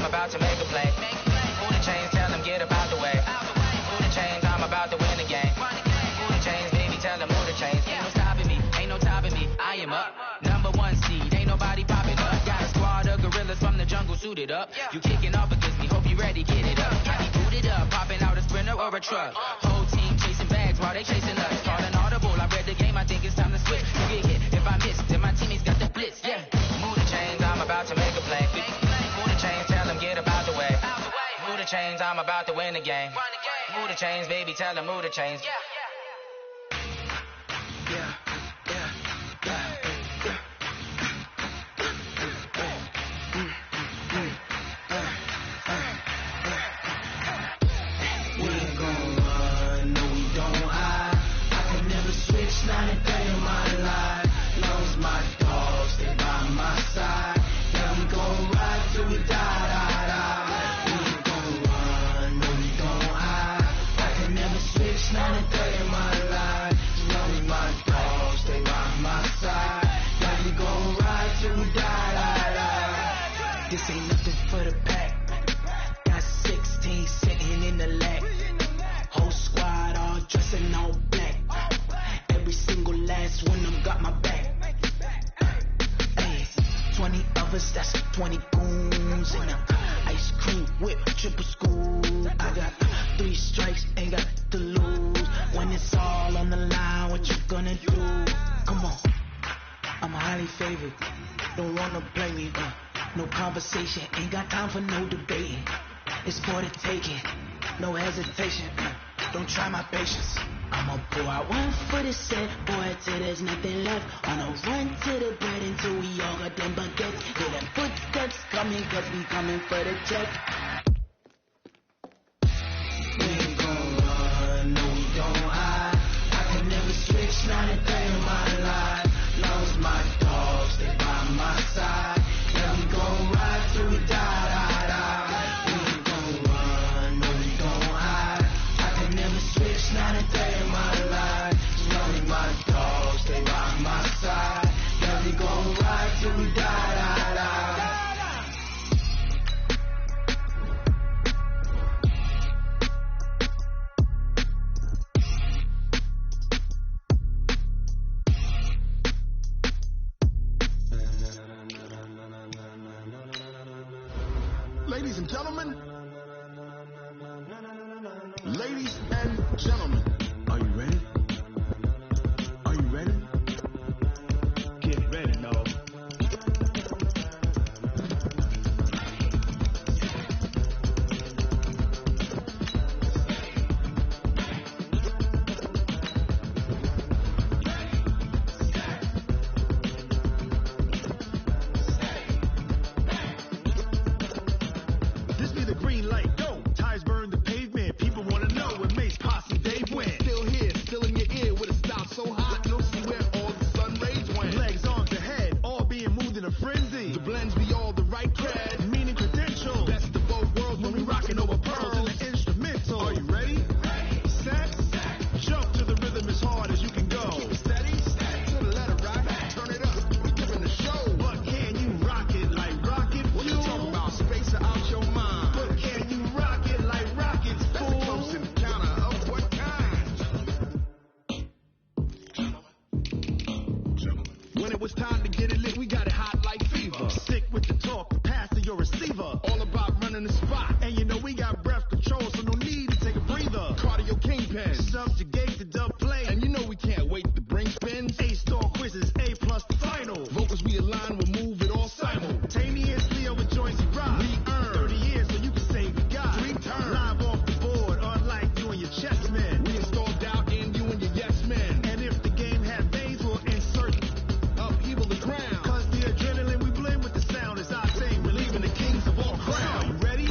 about to make a play. Move the chains, tell them get about the way. Move the chains, I'm about to win the game. Move the chains, baby, tell them move the chains. Ain't no stopping me, ain't no topping me. I am up, #1 seed, ain't nobody popping up. Got a squad of gorillas from the jungle suited up. You kicking off against me, hope you ready, get it up. I be booted up, popping out a Sprinter or a truck. Whole team chasing bags while they chasing us. Calling audible, I read the game, I think it's time to switch. You get hit if I miss, then my teammates got the blitz, yeah. Move the chains, I'm about to make a play. Move the chains, tell them get about the way. Move the chains, I'm about to win the game. Move the chains, baby, tell them move the chains. This ain't nothing for the pack. Got 16 sitting in the lap. Whole squad all dressing all black. Every single last one of them got my back. Hey, 20 of us, that's 20 goons. And ice cream whip, triple school. I got 3 strikes, ain't got to lose. When it's all on the line, what you gonna do? Come on, I'm highly favored. Don't wanna blame me, no conversation, ain't got time for no debating. It's for the taking, no hesitation. Don't try my patience. I'ma pour out one for the set, boy, till there's nothing left. On a run to the bread until we all got them baguettes. Hear them footsteps coming, cause we coming for the check. We ain't gon' run, no we don't hide. I can never switch, not a day in my life. Long as my dogs, they by my side. Gon' ride till we die. We ain't gon' run, no we don't hide. I can never switch, not a day in my life. As long as my dogs stay by my side. Yeah, we gon' ride till we die. Ladies and gentlemen, are you ready? Are you ready? Get ready, no. This be the green light, go. Tires burn the pavement. People wanna know what makes posse they win. Still here, still in your ear with a style so hot. You'll see where all the sun rays went. Legs, arms, ahead, all being moved in a frenzy. The blends be all the right cred, meaning credentials. Best of both worlds when we rockin' over pearls in the instrumental. Are you ready? Set, jump to the rhythm as hard as you can go. Keep it steady, to the letter right. Turn it up, we giving the show. But can you rock it like rocket? What you talking about? Space or out your mind? But can you rock it like rockets? That's a close encounter of what kind? When it was time to get it lit, we got it hot like fever. Sick with the talk, pass to your receiver. All about running the spot. And you know we got breath control, so no need to take a breather. Cardio kingpin, subjugate the dub play. And you know we can't wait to bring spins. A-star quizzes, A+ the final. Vocals we align, we'll move it all simultaneously over joints we rock. We earn 30 years, so you can say we got 3 turns. Live off the board, unlike you and your chess men. We installed doubt in you and your yes men. And if the game had veins, we'll insert upheaval the ground. Cause the adrenaline we blend with the sound is our thing. We're leaving the kings of all crowns. So, you ready?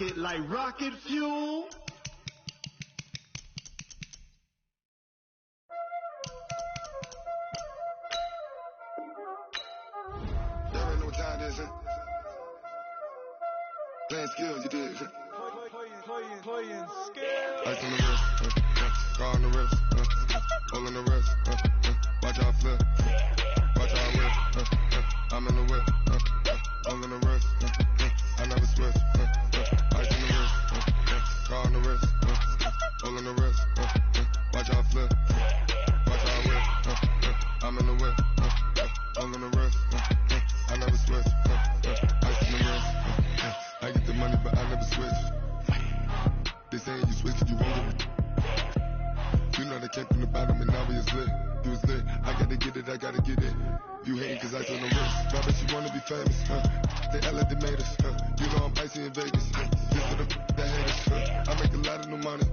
it like rocket fuel. Y'all already know what time it is, huh? Playing skills, you did. Playing skills. Ice on the wrist, car on the wrist, hole in the wrist, watch how I flip, watch how I whip, I'm in the whip, hole in the wrist, I never switch, ice on the wrist, car on the wrist, hole in the wrist, watch how I flip, watch how I whip, I'm in the whip, hole in the wrist, I never switch, ice on the wrist, I get the money but I never switch. They saying you switch, you won't get it. You know they came from the bottom and now we is lit. You was lit, I gotta get it, I gotta get it. You hating cause I told them wrist. Now that you wanna be famous, they Ella they made us, You know I'm icy in Vegas, Just for the that haters, I make a lot of new money,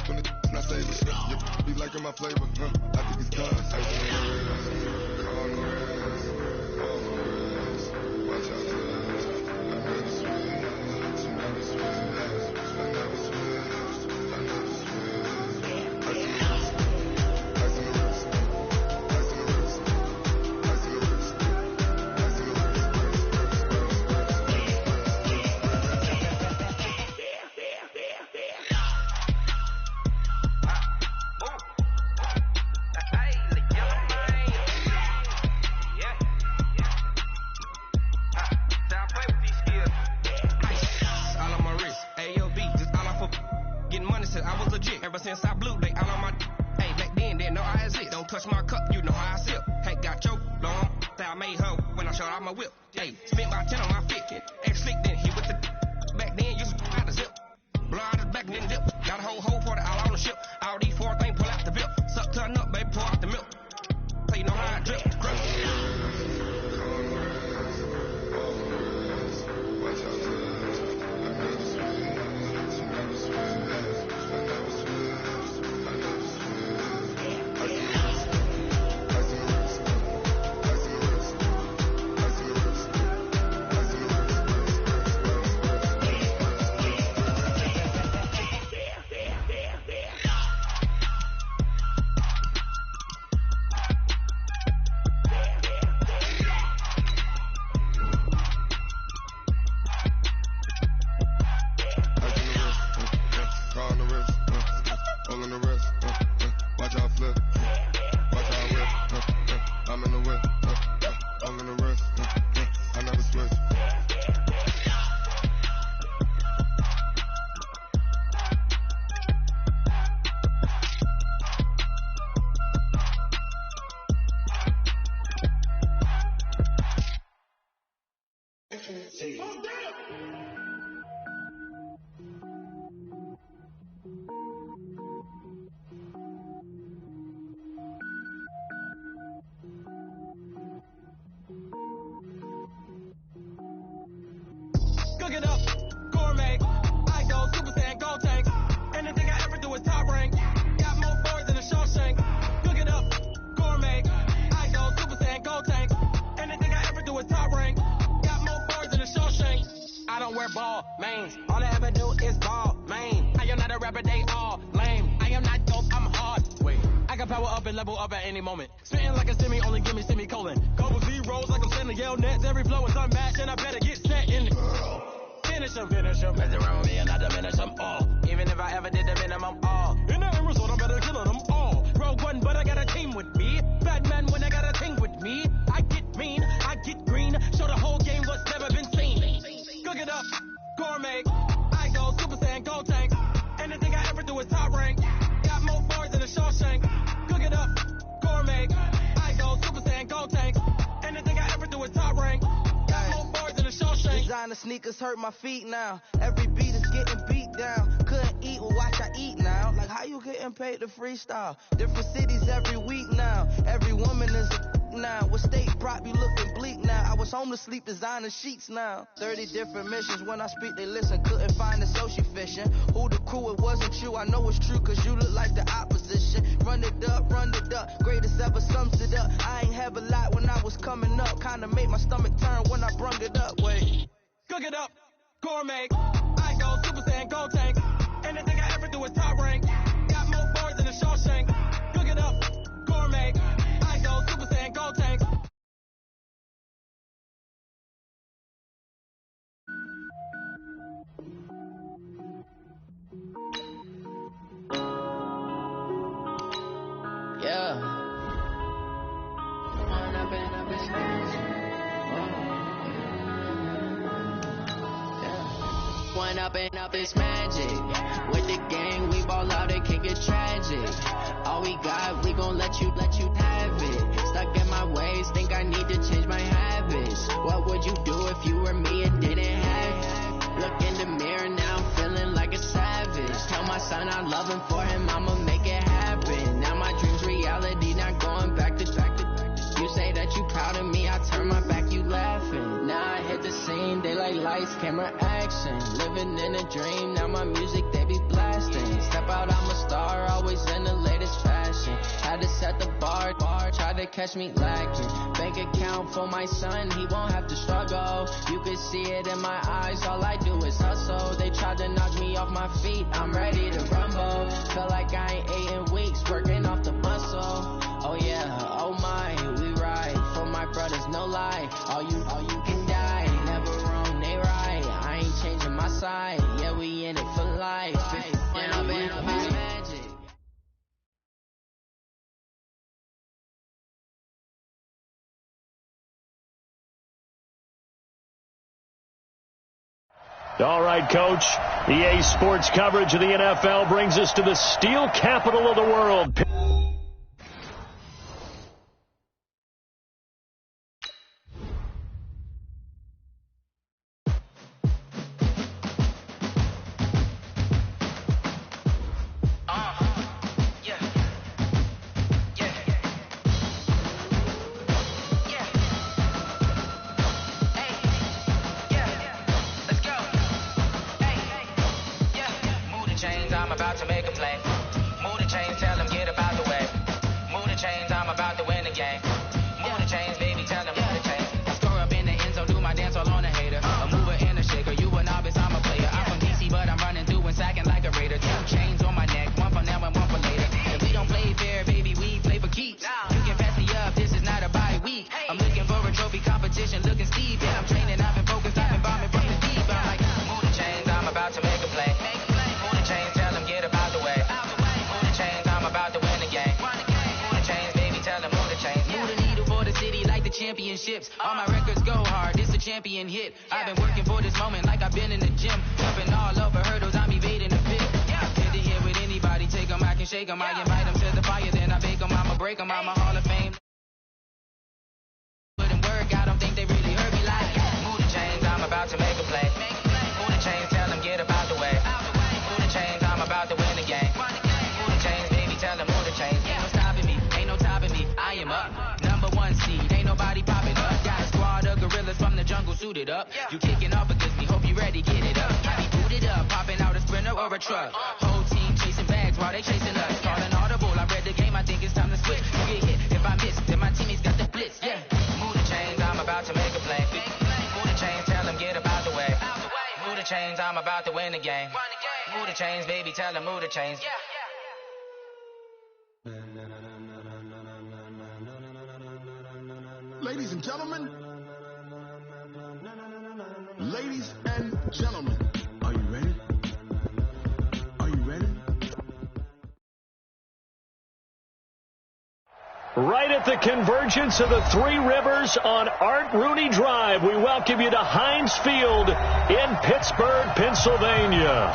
When it's not savings, You be liking my flavor, I think it's cause ice on the wrist, car on the wrist, all the wrist, watch out for this. I never switch, I never switch, I never switch. Ever since I blew, they all on my. Hey, back then, didn't know I exist. Don't touch my cup, you know how I sip. Hey, got your long. I made her when I showed out my whip. Hey, spent about 10 on my fit. Ex-slick, then hit with the. Back then, used to out the zip. Blow out his back and then dip. Got a whole for the all on the ship. All these four things pull out the bip. Suck, turn up, baby, pour out the milk. So you know how I drip. Cook it up, gourmet. I go Super Saiyan, gold tank. Anything I ever do is top rank. Got more boards than a Shawshank. Cook it up, gourmet. I go Super Saiyan, gold tank. Anything I ever do is top rank. Got more boards than a Shawshank. I don't wear ball mains. All I ever do is ball main. I am not a rapper, they all lame. I am not dope, I'm hard. Wait, I can power up and level up at any moment. Spitting like a semi, only give me semicolon. Couple zeros like I'm sending yell nets. Every flow is unmatched and I better get set in. Finish them, mess around with me and I diminish them all. Even if I ever did the minimum all. In the end result, I better kill them all. Rogue One, but I got a team with me. Batman when I got a team with me. I get mean, I get green. Show the whole game what's never been seen. Cook it up, gourmet. I go Super Saiyan, gold tank. Anything I ever do is top rank. Got more boards than a Shawshank. Cook it up, gourmet. I go Super Saiyan, gold tank. Anything I ever do is top rank. Designer sneakers hurt my feet now. Every beat is getting beat down. Couldn't eat, well watch I eat now. Like how you getting paid to freestyle? Different cities every week now. Every woman is a now. What state prop you looking bleak now? I was home to sleep designer sheets now. 30 different missions. When I speak they listen. Couldn't find the so she fishing. Who the crew? It wasn't you. I know it's true cause you look like the opposition. Run it up, greatest ever sums it up. I ain't have a lot when I was coming up. Kinda made my stomach turn when I brung it up. Wait. Cook it up, gourmet. I go gold tank. Anything I ever do is top rank. Got more bars than a Shawshank. Cook it up, gourmet. I go Super Saiyan gold tank. Yeah. One up and up is magic. With the gang, we ball out and kick it tragic. All we got, we gon' let you have it. Stuck in my ways, think I need to change my habits. What would you do if you were me and didn't have it? Look in the mirror, now I'm feeling like a savage. Tell my son I love him, for him I'ma make it happen. Now my dream's reality, not going back to. You say that you proud of me, I turn my back, you laughing. Now I hit the scene, they like lights, camera, action. Living in a dream, now my music, they be blasting. Step out, I'm a star, always in the latest fashion. Had to set the bar, try to catch me lacking. Bank account for my son, he won't have to struggle. You can see it in my eyes, all I do is hustle. They tried to knock me off my feet, I'm ready to rumble. Feel like I ain't ate in weeks, working off the muscle. Oh yeah, oh my, we ride for my brothers, no lie. All you can die, never wrong, they right. I ain't changing my side, yeah, we in it for life. When I'm in magic. All right, Coach. EA Sports coverage of the NFL brings us to the steel capital of the world. I'm about to make a play. Move the chains, tell them get up out the way. Move the chains, I'm about to win the game. Move the chains, baby, tell them move the chains. I score up in the end zone, do my dance all on a hater. A mover and a shaker, you a novice, I'm a player. I'm from DC, but I'm running through and sacking like a raider. 2 chains on my neck, one for now and one for later. If we don't play fair, baby, we play for keeps. You can pass me up, this is not a bye week. I'm looking for a trophy competition, looking steep. Yeah, I'm training, I've been focused, I've been bombing from the deep. I'm like, move the chains, I'm about to make a play. Move the chains, tell them get up out the way. Move the chains, I'm about to win the game. Move the chains, baby, tell them move the chains. Move the needle for the city like the championships. All my records go hard, this a champion hit. I've been working for this moment like I've been in the gym. Jumping all over hurdles, I'm evading the fit. Hit the hit with anybody, take them, I can shake them. I invite them to the fire, then I bake them, I'ma break them. I'm a Hall of Fame. Putting work, I don't think they really heard me like. Move the chains, I'm about to make a play. Move the chains, tell them get up out the way. Move the chains, I'm about to win the game. Move the chains, baby, tell them move the chains. Ain't no stopping me, ain't no topping me. I am up, #1 seed, ain't nobody popping up. Got a squad of gorillas from the jungle suited up. You kicking off against me, hope you ready, get it up. I be booted up, popping out a Sprinter or a truck. Whole team chasing bags while they chasing us. Calling audible, I read the game, I think it's time to switch. You get hit, if I miss, then my teammates got the blitz, yeah. Move the chains, I'm about to make a play. Move the chains, tell them get up out the way. Move the chains, I'm about to win the game. Move the chains, baby, tell them move the chains. Ladies and gentlemen, are you ready? Are you ready? Right at the convergence of the Three Rivers on Art Rooney Drive, we welcome you to Heinz Field in Pittsburgh, Pennsylvania.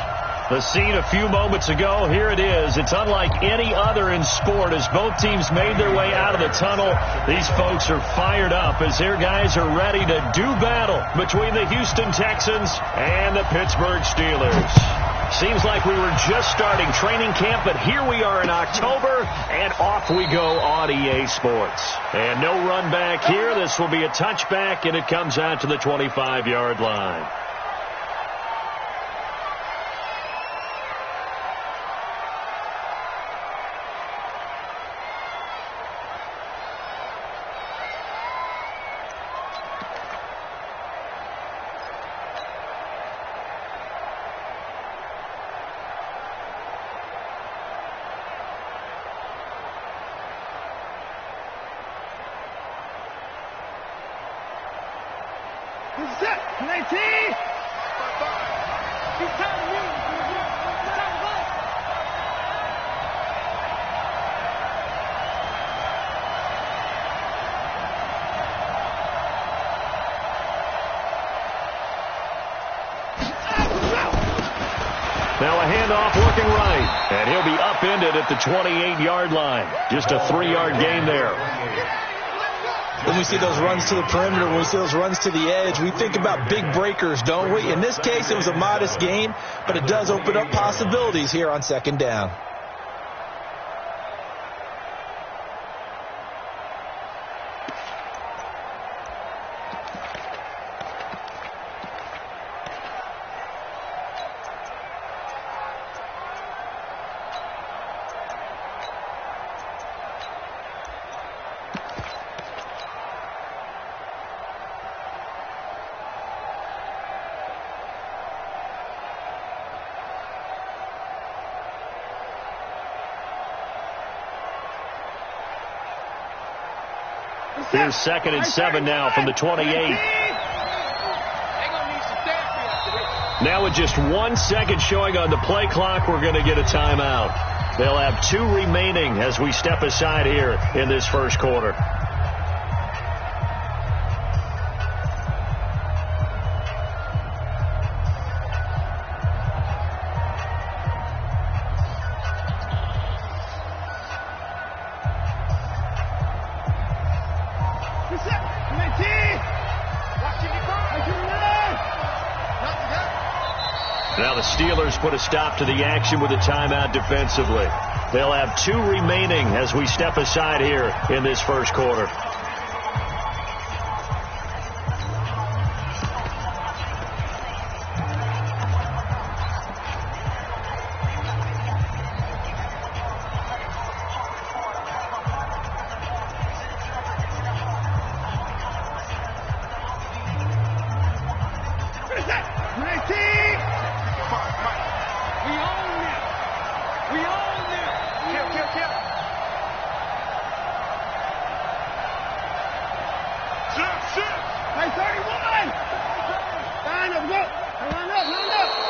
The scene a few moments ago, here it is. It's unlike any other in sport as both teams made their way out of the tunnel. These folks are fired up as their guys are ready to do battle between the Houston Texans and the Pittsburgh Steelers. Seems like we were just starting training camp, but here we are in October, and off we go on EA Sports. And no run back here. This will be a touchback, and it comes out to the 25-yard line. Now a handoff working right, and he'll be upended at the 28-yard line. Just a 3-yard gain there. When we see those runs to the perimeter, when we see those runs to the edge, we think about big breakers, don't we? In this case, it was a modest gain, but it does open up possibilities here on second down. Here's 2nd and 7 now from the 28. Now with just 1 second showing on the play clock, we're going to get a timeout. They'll have 2 remaining as we step aside here in this first quarter. Now the Steelers put a stop to the action with a timeout defensively. They'll have 2 remaining as we step aside here in this first quarter.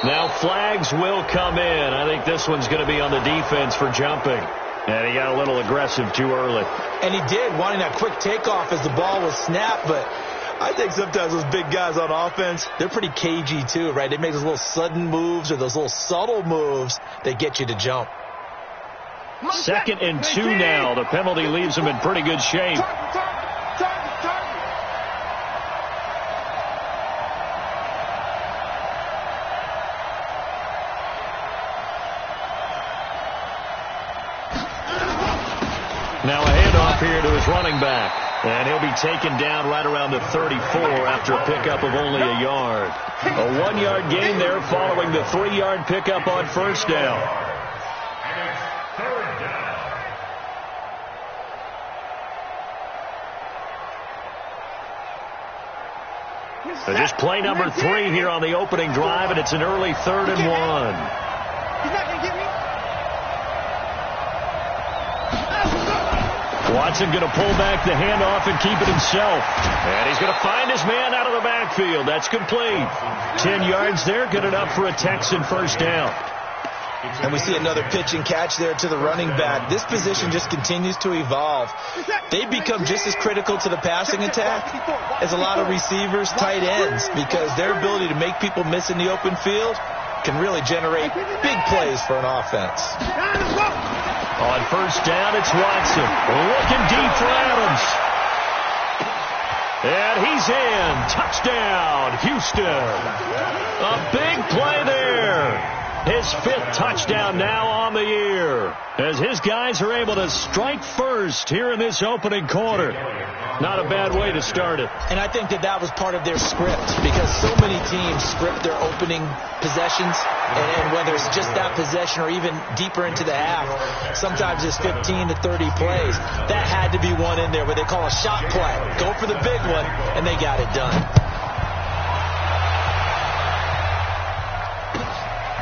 Now flags will come in. I think this one's going to be on the defense for jumping. And he got a little aggressive too early. And he did, wanting that quick takeoff as the ball was snapped. But I think sometimes those big guys on offense, they're pretty cagey too, right? They make those little sudden moves or those little subtle moves that get you to jump. 2nd and 2 now. The penalty leaves him in pretty good shape. Now a handoff here to his running back. And he'll be taken down right around the 34 after a pickup of only a yard. A 1-yard gain there following the 3-yard pickup on first down. So just play number 3 here on the opening drive, and it's an early 3rd and 1. He's not going to get me. Watson going to pull back the handoff and keep it himself. And he's going to find his man out of the backfield. That's complete. 10 yards there, good enough for a Texan first down. And we see another pitch and catch there to the running back. This position just continues to evolve. They become just as critical to the passing attack as a lot of receivers, tight ends, because their ability to make people miss in the open field can really generate big plays for an offense. On first down, it's Watson. Looking deep for Adams. And he's in. Touchdown, Houston. A big play there. His 5th touchdown now on the year, as his guys are able to strike first here in this opening quarter. Not a bad way to start it. And I think that was part of their script, because so many teams script their opening possessions, and whether it's just that possession or even deeper into the half, sometimes it's 15 to 30 plays. That had to be one in there where they call a shot play. Go for the big one, and they got it done.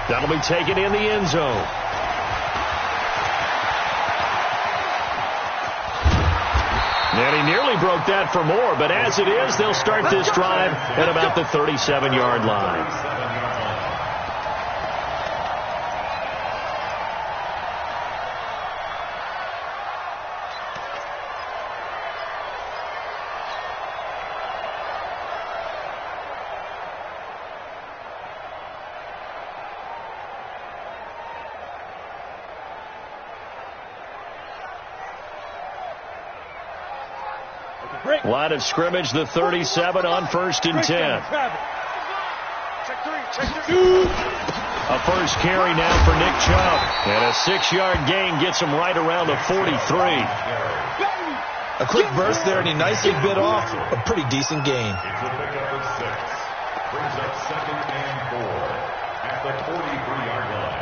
That'll be taken in the end zone. And he nearly broke that for more, but as it is, they'll start this drive at about the 37-yard line. Line of scrimmage, the 37 on 1st and 10. A first carry now for Nick Chubb. And a 6-yard gain gets him right around the 43. A quick burst there, and he nicely bit off a pretty decent gain. Brings up 2nd and 4 at the 43-yard line.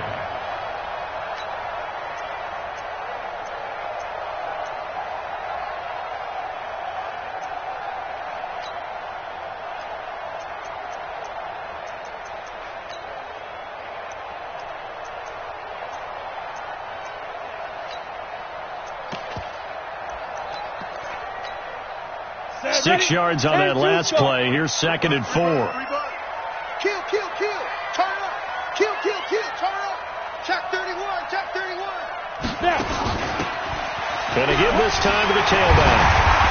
Six yards on that last play. Here's 2nd and 4. Kill. Turn up. Kill. Turn up. Check 31. And to give this time to the tailback.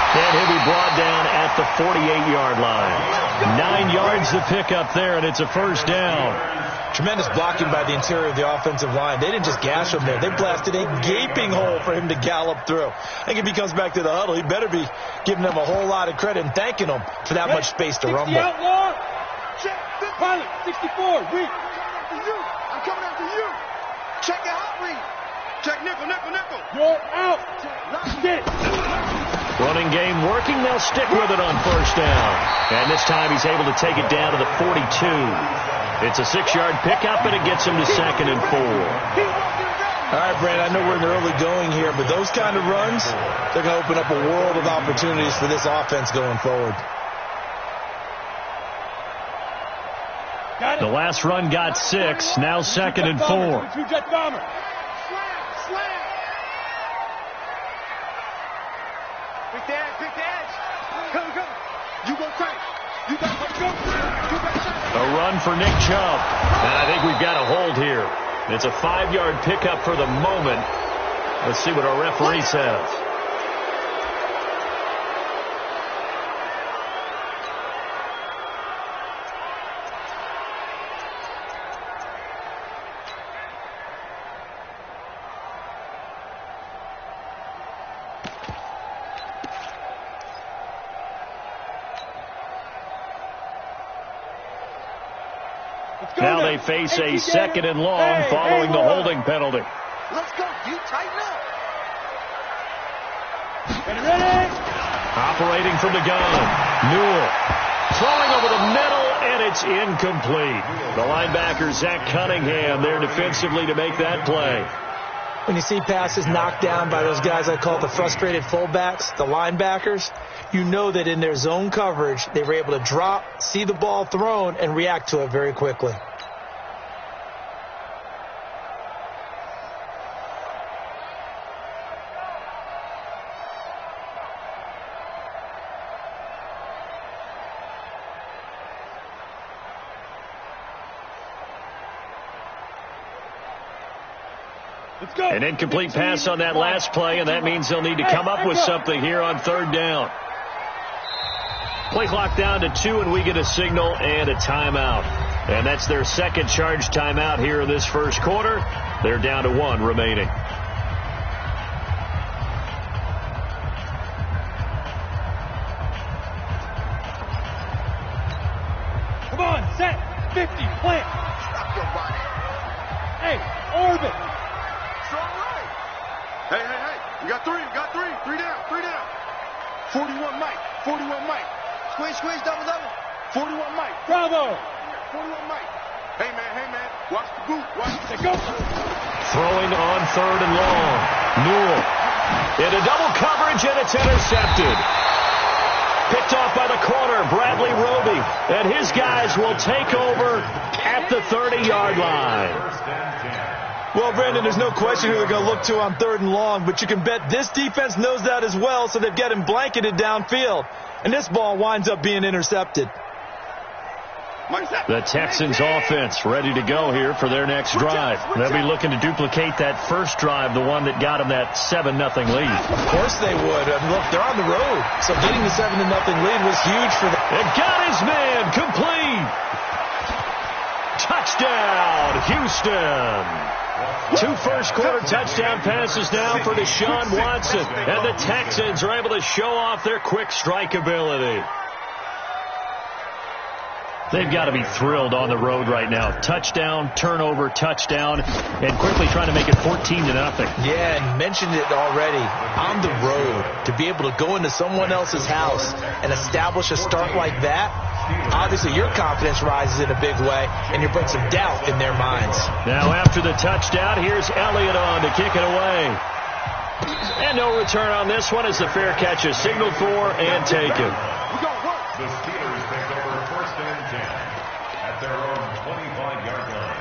And he'll be brought down at the 48-yard line. 9 yards to pick up there, and it's a first down. Tremendous blocking by the interior of the offensive line. They didn't just gash him there. They blasted a gaping hole for him to gallop through. I think if he comes back to the huddle, he better be giving them a whole lot of credit and thanking them for that much space to rumble. Pilot, 64, read. I'm coming after you. Check the hot read. Check nickel. You're out. Lock it. Running game working. They'll stick with it on first down. And this time he's able to take it down to the 42. It's a 6-yard pickup, and it gets him to 2nd and 4. All right, Brand, I know we're in the early going here, but those kind of runs, they're going to open up a world of opportunities for this offense going forward. The last run got 6. Now 2nd and 4. Jet bomber. Slam. Pick the edge. Go. You go crank. You got to go. A run for Nick Chubb. And I think we've got a hold here. It's a 5-yard pickup for the moment. Let's see what our referee says. Now they face a 2nd and long following the holding penalty. Let's go. You tighten up. Ready. Operating from the gun. Newell throwing over the middle, and it's incomplete. The linebacker, Zach Cunningham, there defensively to make that play. When you see passes knocked down by those guys I call the frustrated fullbacks, the linebackers, you know that in their zone coverage, they were able to drop, see the ball thrown, and react to it very quickly. An incomplete pass on that last play, and that means they'll need to come up with something here on 3rd down. Play clock down to 2, and we get a signal and a timeout. And that's their 2nd charge timeout here in this first quarter. They're down to 1 remaining. Come on, set, 50, plant. Stop your body. Hey, orbit. Hey. We got 3. 3 down. 41 Mike. Squeeze, double. 41 Mike. Bravo. 41 Mike. Hey, man. Watch the boot. Go. Throwing on 3rd and long. Newell into double coverage, and it's intercepted. Picked off by the corner, Bradley Roby. And his guys will take over at the 30-yard line. Well, Brandon, there's no question who they're going to look to on 3rd and long, but you can bet this defense knows that as well, so they've got him blanketed downfield. And this ball winds up being intercepted. The Texans offense ready to go here for their next drive. They'll be looking to duplicate that first drive, the one that got them that 7-0 lead. Of course they would. Look, they're on the road, so getting the 7-0 lead was huge for them. It got his man complete. Touchdown, Houston. 2 first-quarter touchdown passes now for Deshaun Watson. And the Texans are able to show off their quick strike ability. They've got to be thrilled on the road right now. Touchdown, turnover, touchdown, and quickly trying to make it 14-0. Yeah, and mentioned it already. On the road, to be able to go into someone else's house and establish a start like that, obviously your confidence rises in a big way, and you bring some doubt in their minds. Now after the touchdown, here's Elliott on to kick it away. And no return on this one as the fair catch is signaled for and taken. The Steelers take over 1st and 10 at their own 25-yard line.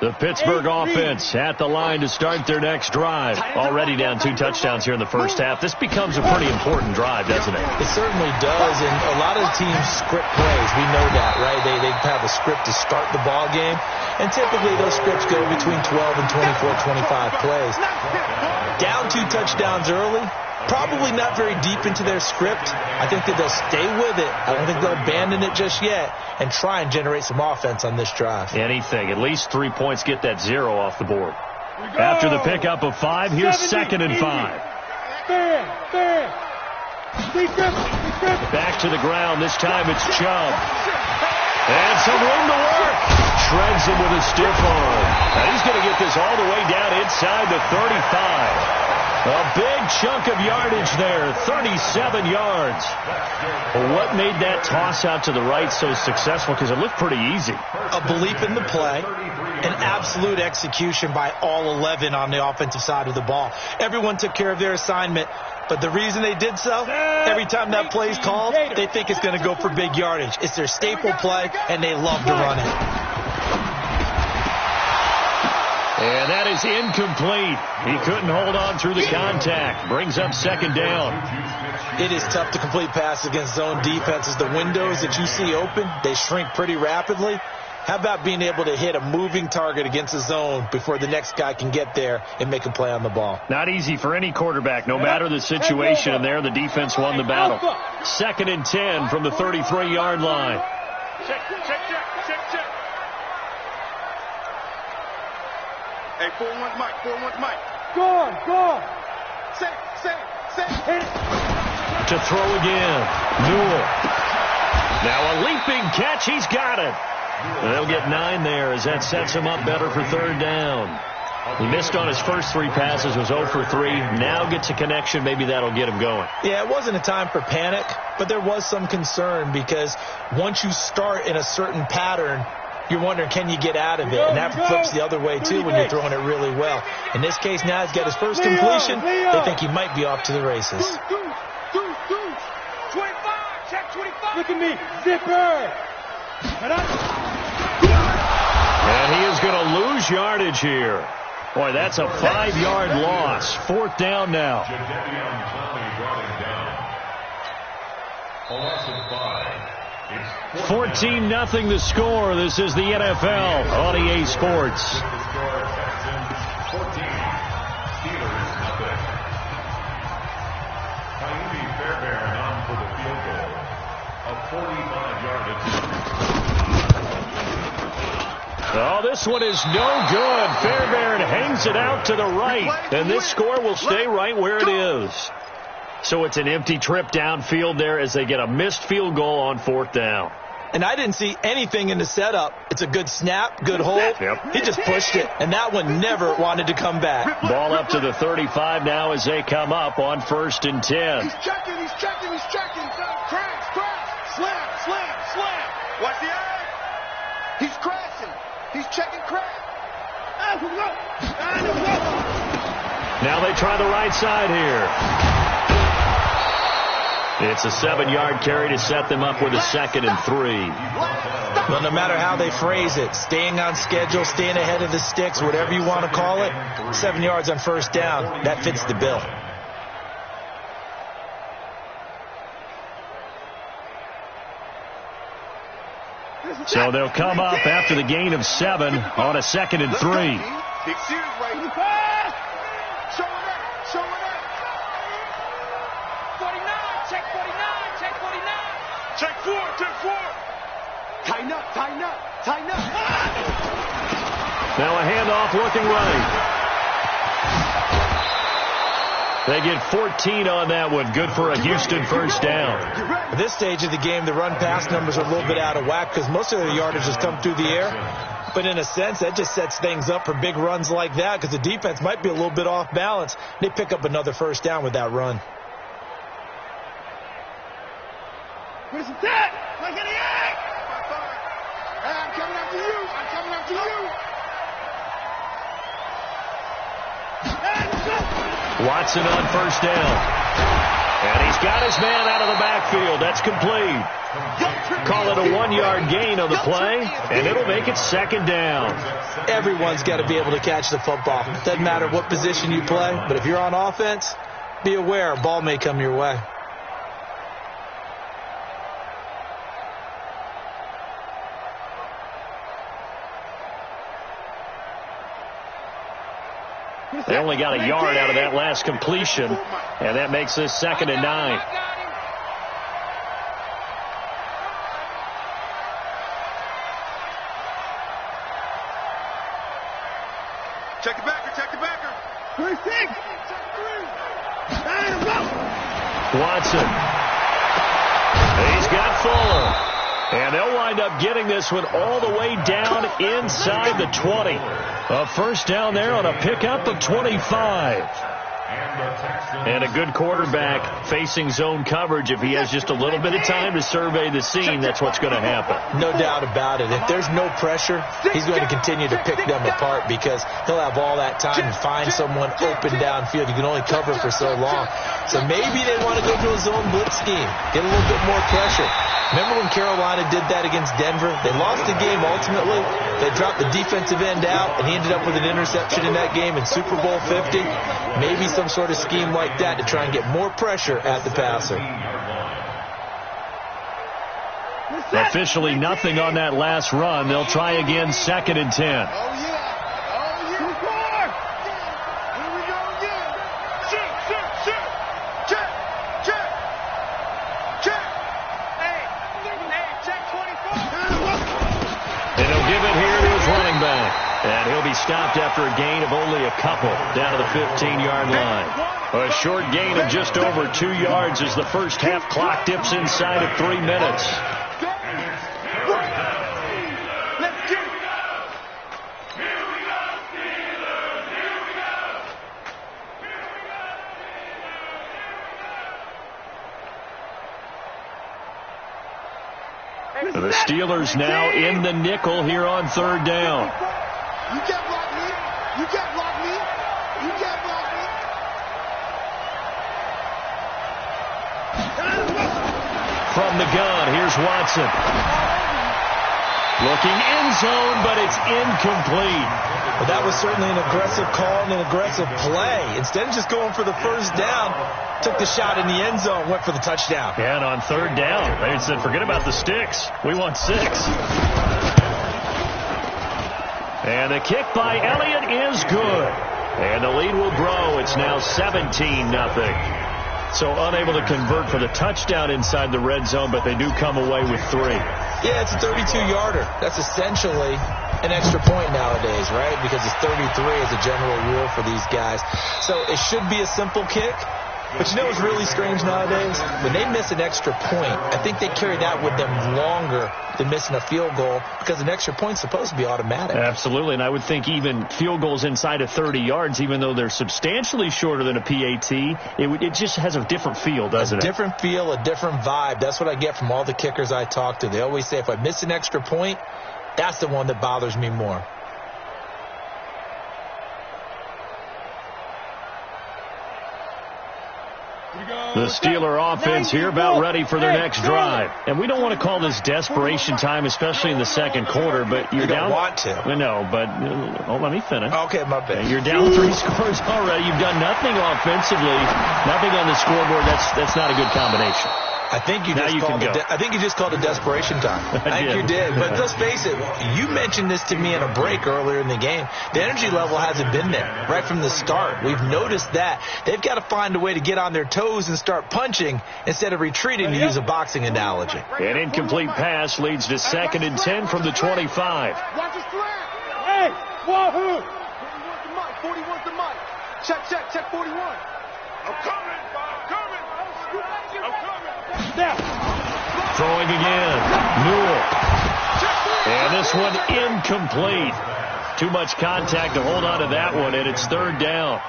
The Pittsburgh offense at the line to start their next drive. Already down 2 touchdowns here in the first half. This becomes a pretty important drive, doesn't it? It certainly does, and a lot of the teams script plays. We know that, right? They have a script to start the ball game, and typically those scripts go between 12 and 24, 25 plays. Down 2 touchdowns early, probably not very deep into their script. I think that they'll stay with it. I don't think they'll abandon it just yet and try and generate some offense on this drive. Anything. At least 3 points get that 0 off the board. After the pickup of 5, here's 2nd and 5. Back to the ground. This time it's Chubb. And some room to work. Shreds him with a stiff arm. Now he's going to get this all the way down inside the 35. A big chunk of yardage there, 37 yards. Well, what made that toss out to the right so successful? Because it looked pretty easy. A belief in the play, an absolute execution by all 11 on the offensive side of the ball. Everyone took care of their assignment, but the reason they did so, every time that play is called, they think it's going to go for big yardage. It's their staple play, and they love to run it. And that is incomplete. He couldn't hold on through the contact. Brings up 2nd down. It is tough to complete passes against zone defenses. The windows that you see open, they shrink pretty rapidly. How about being able to hit a moving target against a zone before the next guy can get there and make a play on the ball? Not easy for any quarterback, no matter the situation. And there, the defense won the battle. 2nd and 10 from the 33-yard line. Check. Hey, 4-1 Mike. Go on. Set. Hit it. To throw again. Newell. Now a leaping catch. He's got it. And they'll get 9 there as that sets him up better for 3rd down. He missed on his first 3 passes, was 0 for 3. Now gets a connection. Maybe that'll get him going. Yeah, it wasn't a time for panic, but there was some concern because once you start in a certain pattern, you're wondering, can you get out of it? And that flips the other way, too, when you're throwing it really well. In this case, now he's got his first completion. They think he might be off to the races. 25. Check 25. Look at me. Zipper. And he is going to lose yardage here. Boy, that's a 5-yard loss. 4th down now. 14-0 the score. This is the NFL on EA Sports. Oh, this one is no good. Fairbairn hangs it out to the right, and this score will stay right where it is. So it's an empty trip downfield there as they get a missed field goal on 4th down. And I didn't see anything in the setup. It's a good snap, good hold. Yep. He just pushed it, and that one never wanted to come back. Ball up to the 35 now as they come up on 1st and 10. He's checking. Crash. Slam. Watch the eye. He's crashing. Now they try the right side here. It's a 7-yard carry to set them up with a 2nd and 3. Well, no matter how they phrase it, staying on schedule, staying ahead of the sticks, whatever you want to call it, 7 yards on first down, that fits the bill. So they'll come up after the gain of 7 on a 2nd and 3. Check 4. Tighten up. Now a handoff looking right. They get 14 on that one. Good for a Houston first down. At this stage of the game, the run-pass numbers are a little bit out of whack because most of their yardage has come through the air. But in a sense, that just sets things up for big runs like that because the defense might be a little bit off balance. They pick up another first down with that run. Where's that? Like an egg! Hey, I'm coming after you! Watson on first down. And he's got his man out of the backfield. That's complete. Call it a 1-yard gain on the play, and it'll make it 2nd down. Everyone's got to be able to catch the football. Doesn't matter what position you play, but if you're on offense, be aware a ball may come your way. They only got a yard out of that last completion, and that makes this 2nd and 9. Check the backer. 36. Watson. He's got Fuller. And they'll wind up getting this one all the way down inside the 20. A first down there on a pickup of 25. And a good quarterback facing zone coverage. If he has just a little bit of time to survey the scene, that's what's going to happen. No doubt about it. If there's no pressure, he's going to continue to pick them apart because he'll have all that time to find someone open downfield. You can only cover for so long. So maybe they want to go to a zone blitz scheme, get a little bit more pressure. Remember when Carolina did that against Denver? They lost the game ultimately. They dropped the defensive end out, and he ended up with an interception in that game in Super Bowl 50. Maybe some sort of scheme like that to try and get more pressure at the passer. Officially nothing on that last run. They'll try again 2nd and 10. And he'll be stopped after a gain of only a couple down to the 15-yard line. A short gain of just over 2 yards as the first half clock dips inside of 3 minutes. The Steelers now in the nickel here on 3rd down. You can't block me. From the gun, here's Watson. Looking end zone, but it's incomplete. Well, that was certainly an aggressive call and an aggressive play. Instead of just going for the first down, took the shot in the end zone, went for the touchdown. And on 3rd down, they said, forget about the sticks. We want 6. And the kick by Elliott is good. And the lead will grow. It's now 17-0. So unable to convert for the touchdown inside the red zone, but they do come away with 3. Yeah, it's a 32-yarder. That's essentially an extra point nowadays, right? Because it's 33 as a general rule for these guys. So it should be a simple kick. But you know what's really strange nowadays? When they miss an extra point, I think they carry that with them longer than missing a field goal because an extra point's supposed to be automatic. Absolutely, and I would think even field goals inside of 30 yards, even though they're substantially shorter than a PAT, it just has a different feel, doesn't it? A different feel, a different vibe. That's what I get from all the kickers I talk to. They always say if I miss an extra point, that's the one that bothers me more. The Steeler offense here about ready for their next drive. And we don't want to call this desperation time, especially in the second quarter, but you're down. You don't want to. No, but let me finish. Okay, my bad. You're down 3 scores already. You've done nothing offensively, nothing on the scoreboard. That's not a good combination. I think you just called it desperation time. I think you did. But let's face it, you mentioned this to me in a break earlier in the game. The energy level hasn't been there right from the start. We've noticed that. They've got to find a way to get on their toes and start punching instead of retreating, to use a boxing analogy. An incomplete pass leads to 2nd and 10 from the 25. Watch his flag. Hey, wahoo! 41's the mic. Check 41. I'm coming. Now. Throwing again. Newell. And this one incomplete. Too much contact to hold on to that one, and it's 3rd down.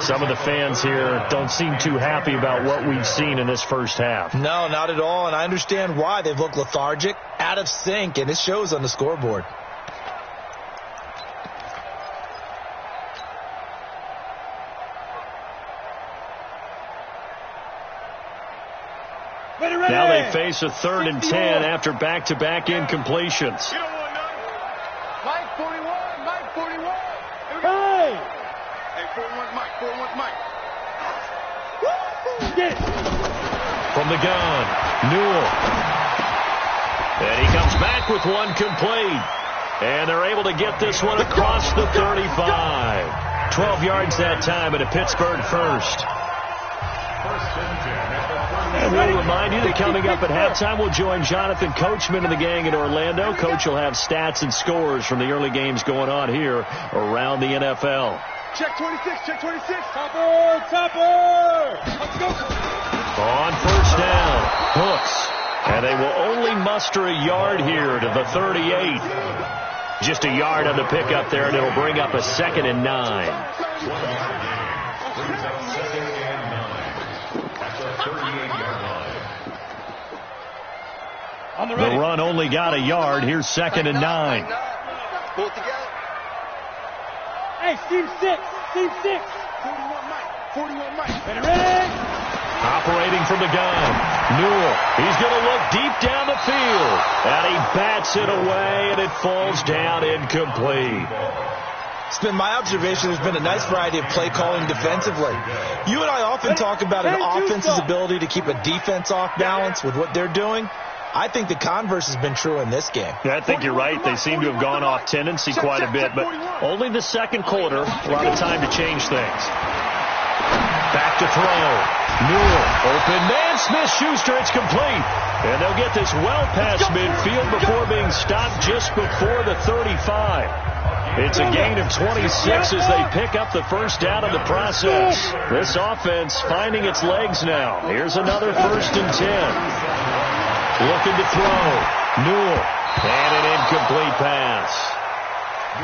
Some of the fans here don't seem too happy about what we've seen in this first half. No, not at all, and I understand why. They've looked lethargic, out of sync, and it shows on the scoreboard. Now they face a 3rd and 10 after back-to-back incompletions. Mike 41, Mike 41. Hey! Hey, 41's Mike. Get it. From the gun, Newell. And he comes back with one complete. And they're able to get this one across the 35. 12 yards that time, and a Pittsburgh first. And we'll remind you that coming up at halftime, we'll join Jonathan Coachman and the gang in Orlando. Coach will have stats and scores from the early games going on here around the NFL. Check 26. Topper. Let's go. On first down, Hooks. And they will only muster a yard here to the 38. Just a yard on the pickup there, and it'll bring up a 2nd and 9. The run only got a yard. Here's 2nd and 9. Pull it together. Hey, Steve 6. 41 Mike. Ready? Operating from the gun. Newell. He's going to look deep down the field. And he bats it away, and it falls down incomplete. It's been my observation there's been a nice variety of play calling defensively. You and I often talk about an offense's ability to keep a defense off balance with what they're doing. I think the converse has been true in this game. Yeah, I think you're right. They seem to have gone off tendency quite a bit, but only the second quarter, a lot of time to change things. Back to throw. Newell, open man, Smith-Schuster, it's complete. And they'll get this well past midfield before being stopped just before the 35. It's a gain of 26 as they pick up the first down in the process. This offense finding its legs now. Here's another 1st and 10. Looking to throw. Newell. And an incomplete pass.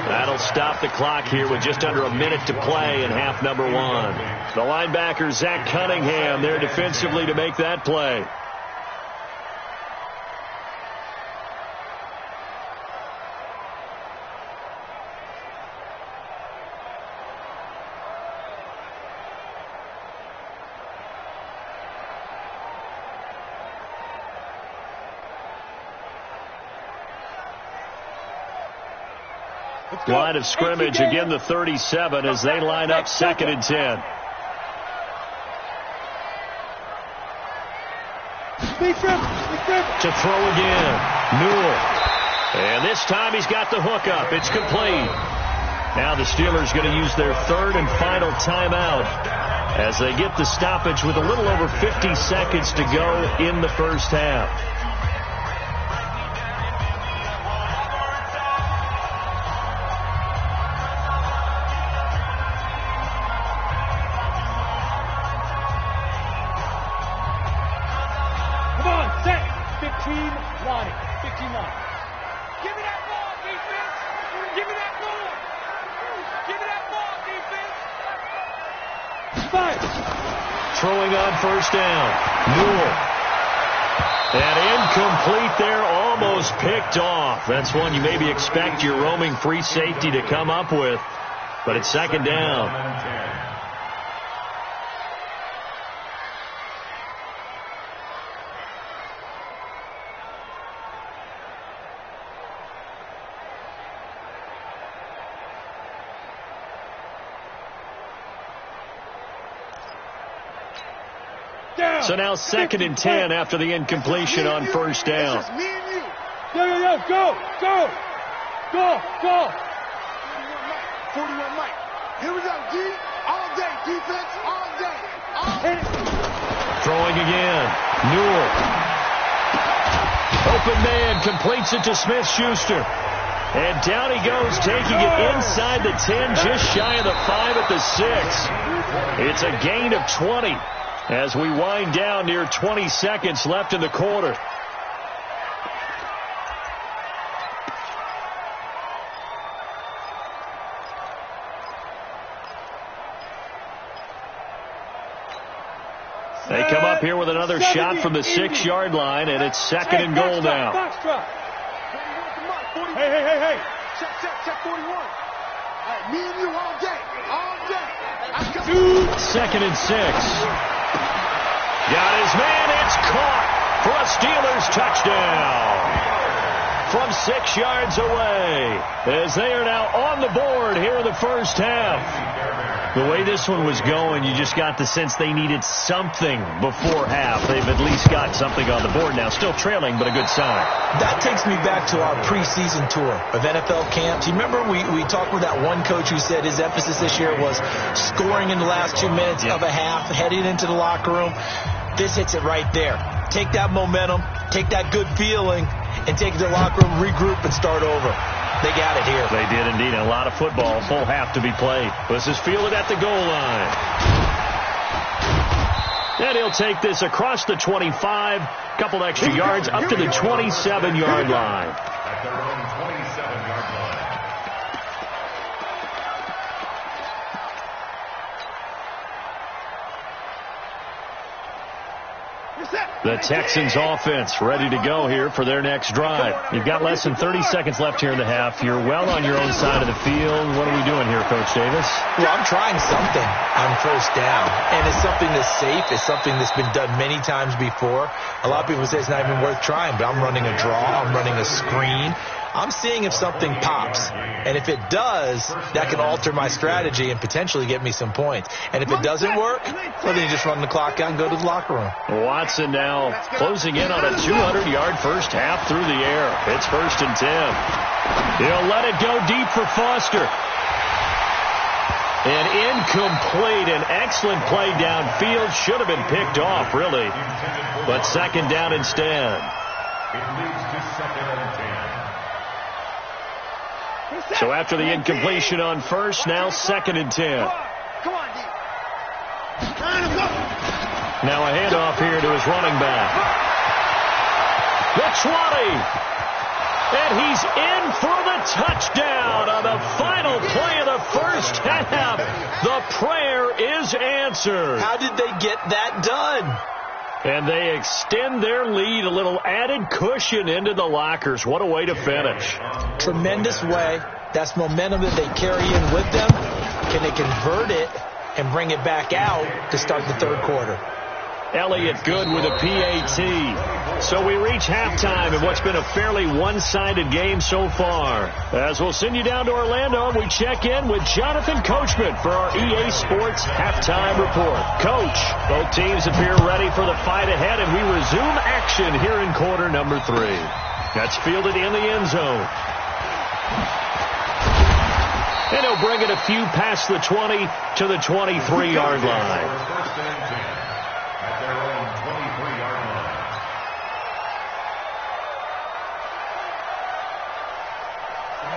That'll stop the clock here with just under a minute to play in half number 1. The linebacker, Zach Cunningham, there defensively to make that play. Line of scrimmage, again the 37 as they line up 2nd and 10. To throw again, Newell. And this time he's got the hook up. It's complete. Now the Steelers going to use their 3rd and final timeout as they get the stoppage with a little over 50 seconds to go in the first half. Throwing on first down. Newell. And incomplete there, almost picked off. That's one you maybe expect your roaming free safety to come up with. But it's 2nd down. So now 2nd and 10 after the incompletion on first down. It's just me and you. Go. 41 Mike. Here we go, D. All day. Defense, all day. Throwing again. Newell. Open man, completes it to Smith-Schuster. And down he goes, taking it inside the 10, just shy of the 5 at the 6. It's a gain of 20 as we wind down near 20 seconds left in the quarter. They come up here with another shot from the 6-yard line, and it's 2nd and goal now. Hey. Check 41. All right, me and you all day. 2nd and 6. Got his man. It's caught for a Steelers touchdown from 6 yards away, as they are now on the board here in the first half. The way this one was going, you just got the sense they needed something before half. They've at least got something on the board now. Still trailing, but a good sign. That takes me back to our preseason tour of NFL camps. You remember we talked with that one coach who said his emphasis this year was scoring in the last 2 minutes of a half, heading into the locker room. This hits it right there. Take that momentum, take that good feeling, and take it to the locker room, regroup, and start over. They got it here. They did indeed. A lot of football, full half to be played. This is fielded at the goal line. And he'll take this across the 25, couple extra yards up to the 27-yard line. At their own 27-yard line. The Texans offense ready to go here for their next drive. You've got less than 30 seconds left here in the half. You're well on your own side of the field. What are we doing here, Coach Davis? Well, I'm trying something on first down, and it's something that's safe. It's something that's been done many times before. A lot of people say it's not even worth trying, but I'm running a draw. I'm running a screen. I'm seeing if something pops. And if it does, that can alter my strategy and potentially get me some points. And if it doesn't work, well, then you just run the clock out and go to the locker room. Watson now closing in on a 200-yard first half through the air. It's 1st and 10. He'll let it go deep for Foster. An incomplete, an excellent play downfield. Should have been picked off, really. But 2nd down instead. It leads to 2nd and 10. So after the incompletion on first, now 2nd and 10. Come on, D. Now a handoff here to his running back. The 20. And he's in for the touchdown on the final play of the first half. The prayer is answered. How did they get that done? And they extend their lead, a little added cushion into the lockers. What a way to finish. Tremendous way. That's momentum that they carry in with them. Can they convert it and bring it back out to start the third quarter? Elliott good with a PAT. So we reach halftime in what's been a fairly one-sided game so far. As we'll send you down to Orlando, we check in with Jonathan Coachman for our EA Sports Halftime Report. Coach, both teams appear ready for the fight ahead, and we resume action here in quarter number 3. That's fielded in the end zone. And he'll bring it a few past the 20 to the 23-yard line. First and 10 at their own 23-yard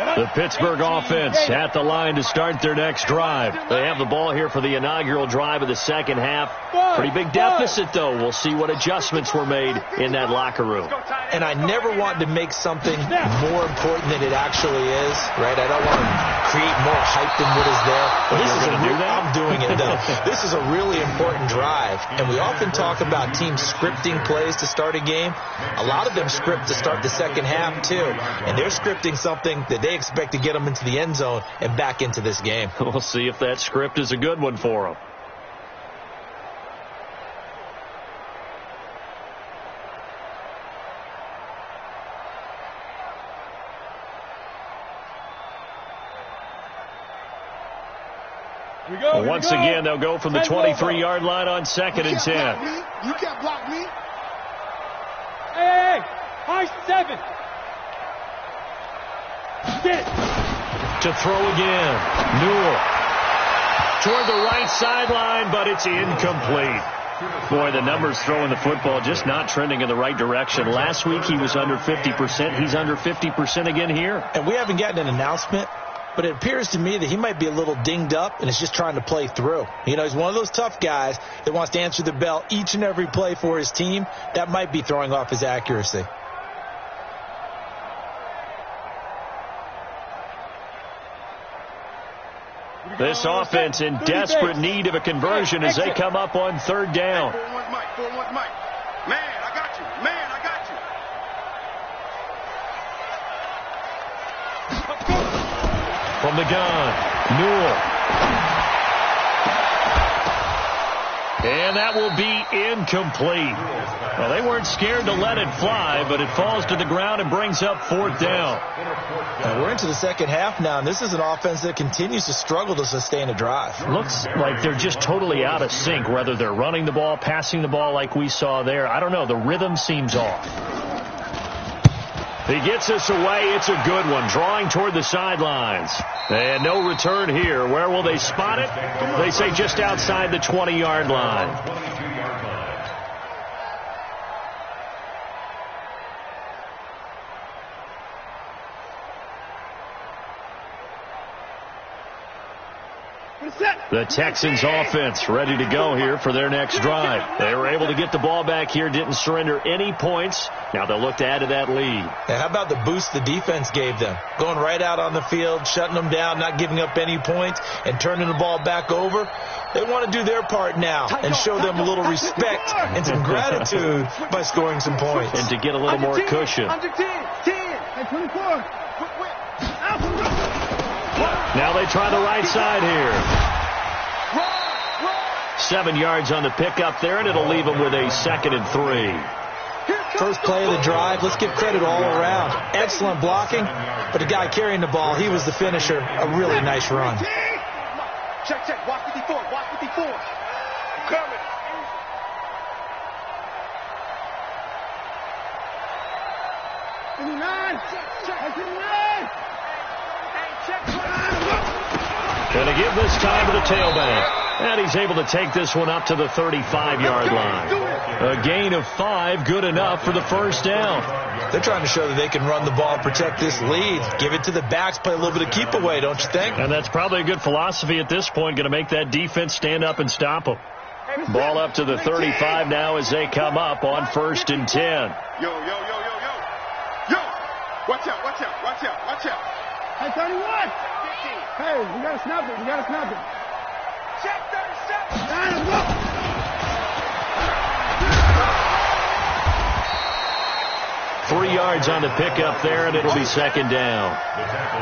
line. The Pittsburgh offense at the line to start their next drive. They have the ball here for the inaugural drive of the second half. Pretty big deficit, though. We'll see what adjustments were made in that locker room. And I never want to make something more important than it actually is, right? I don't want to create more hype than what is there. But this is I'm doing it, though. This is a really important drive. And we often talk about teams scripting plays to start a game. A lot of them script to start the second half, too. And they're scripting something that they expect to get them into the end zone and back into this game. We'll see if that script is a good one for them. Well, once again, they'll go from the 23-yard line on 2nd and 10. You can't block me. Hey, high 7. Sit. To throw again. Newell. Toward the right sideline, but it's incomplete. Boy, the numbers throwing the football just not trending in the right direction. Last week he was under 50%. He's under 50% again here. And we haven't gotten an announcement, but it appears to me that he might be a little dinged up and is just trying to play through. You know, he's one of those tough guys that wants to answer the bell each and every play for his team. That might be throwing off his accuracy. This offense in desperate need of a conversion as they come up on 3rd down. 4-1 Mike, 4-1 Mike. Man, I got you. Man, I got you. From the gun, Newell. And that will be incomplete. Well, they weren't scared to let it fly, but it falls to the ground and brings up 4th down. And we're into the second half now, and this is an offense that continues to struggle to sustain a drive. Looks like they're just totally out of sync, whether they're running the ball, passing the ball like we saw there. I don't know. The rhythm seems off. He gets us away. It's a good one, drawing toward the sidelines. And no return here. Where will they spot it? They say just outside the 20-yard line. The Texans offense ready to go here for their next drive. They were able to get the ball back here, didn't surrender any points. Now they'll look to add to that lead. And how about the boost the defense gave them? Going right out on the field, shutting them down, not giving up any points, and turning the ball back over. They want to do their part now and show them a little respect and some gratitude by scoring some points. And to get a little more cushion. Under 10. 24. Now they try the right side here. 7 yards on the pickup there, and it'll leave them with a 2nd and 3. First play of the drive. Let's give credit all around. Excellent blocking, but the guy carrying the ball, he was the finisher. A really nice run. Check. Watch 54. Coming. Gonna give this time to the tailback. And he's able to take this one up to the 35-yard line. A gain of 5, good enough for the first down. They're trying to show that they can run the ball and protect this lead. Give it to the backs, play a little bit of keep away, don't you think? And that's probably a good philosophy at this point, going to make that defense stand up and stop them. Ball up to the 35 now as they come up on 1st and 10. Yo. Watch out. Hey, 31. Hey, we got to snap it. Check 37. Go. 3 yards on the pickup there, and it'll be 2nd down.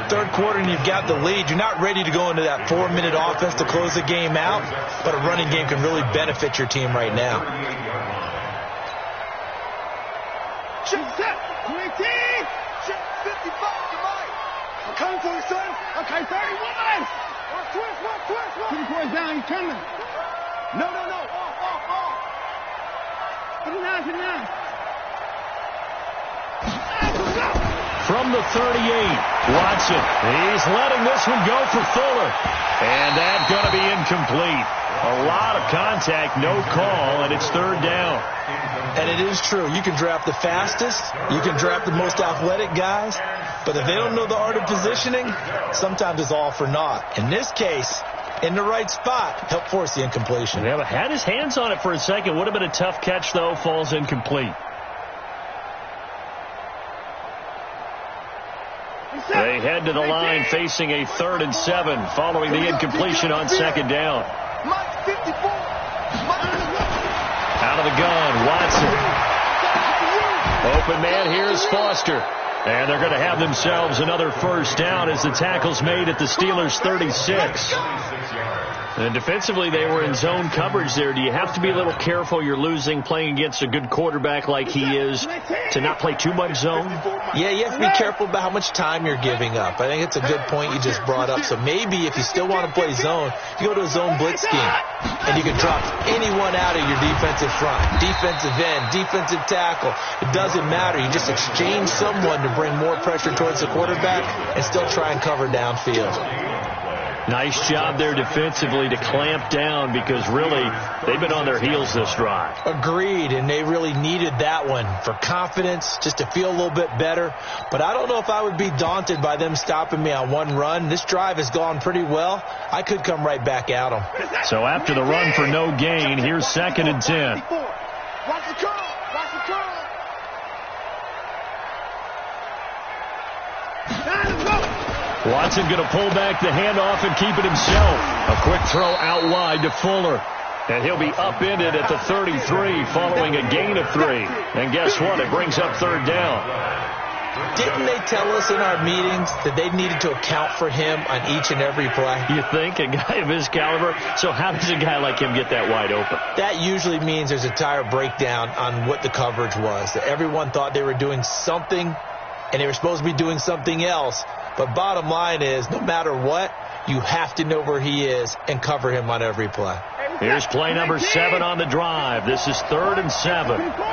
Third quarter, and you've got the lead. You're not ready to go into that 4-minute offense to close the game out, but a running game can really benefit your team right now. Check 20. Check 55 to Mike. I'm coming for you, son. Okay, 31. Twist. 24's down. He's coming. No. Off. 59. From the 38, Watson. He's letting this one go for Fuller. And that's going to be incomplete. A lot of contact, no call, and it's 3rd down. And it is true. You can draft the fastest. You can draft the most athletic guys. But if they don't know the art of positioning, sometimes it's all for naught. In this case, in the right spot, help force the incompletion. Yeah, but had his hands on it for a second. Would have been a tough catch, though. Falls incomplete. They head to the line facing a 3rd and 7 following the incompletion on 2nd down. Out of the gun, Watson. Open man, here's Foster. And they're going to have themselves another first down as the tackle's made at the Steelers' 36. And defensively, they were in zone coverage there. Do you have to be a little careful? You're losing playing against a good quarterback like he is to not play too much zone? Yeah, you have to be careful about how much time you're giving up. I think it's a good point you just brought up. So maybe if you still want to play zone, you go to a zone blitz scheme, and you can drop anyone out of your defensive front, defensive end, defensive tackle. It doesn't matter. You just exchange someone to bring more pressure towards the quarterback and still try and cover downfield. Nice job there defensively to clamp down because really they've been on their heels this drive. Agreed, and they really needed that one for confidence, just to feel a little bit better. But I don't know if I would be daunted by them stopping me on one run. This drive has gone pretty well. I could come right back at them. So after the run for no gain, here's 2nd and 10. Watch the curl. Watch the curl. Watson going to pull back the handoff and keep it himself. A quick throw out wide to Fuller. And he'll be upended at the 33 following a gain of 3. And guess what? It brings up 3rd down. Didn't they tell us in our meetings that they needed to account for him on each and every play? You think? A guy of his caliber? So how does a guy like him get that wide open? That usually means there's a entire breakdown on what the coverage was. That everyone thought they were doing something, and they were supposed to be doing something else. But bottom line is, no matter what, you have to know where he is and cover him on every play. Here's play number 7 on the drive. This is 3rd and 7. Let's go,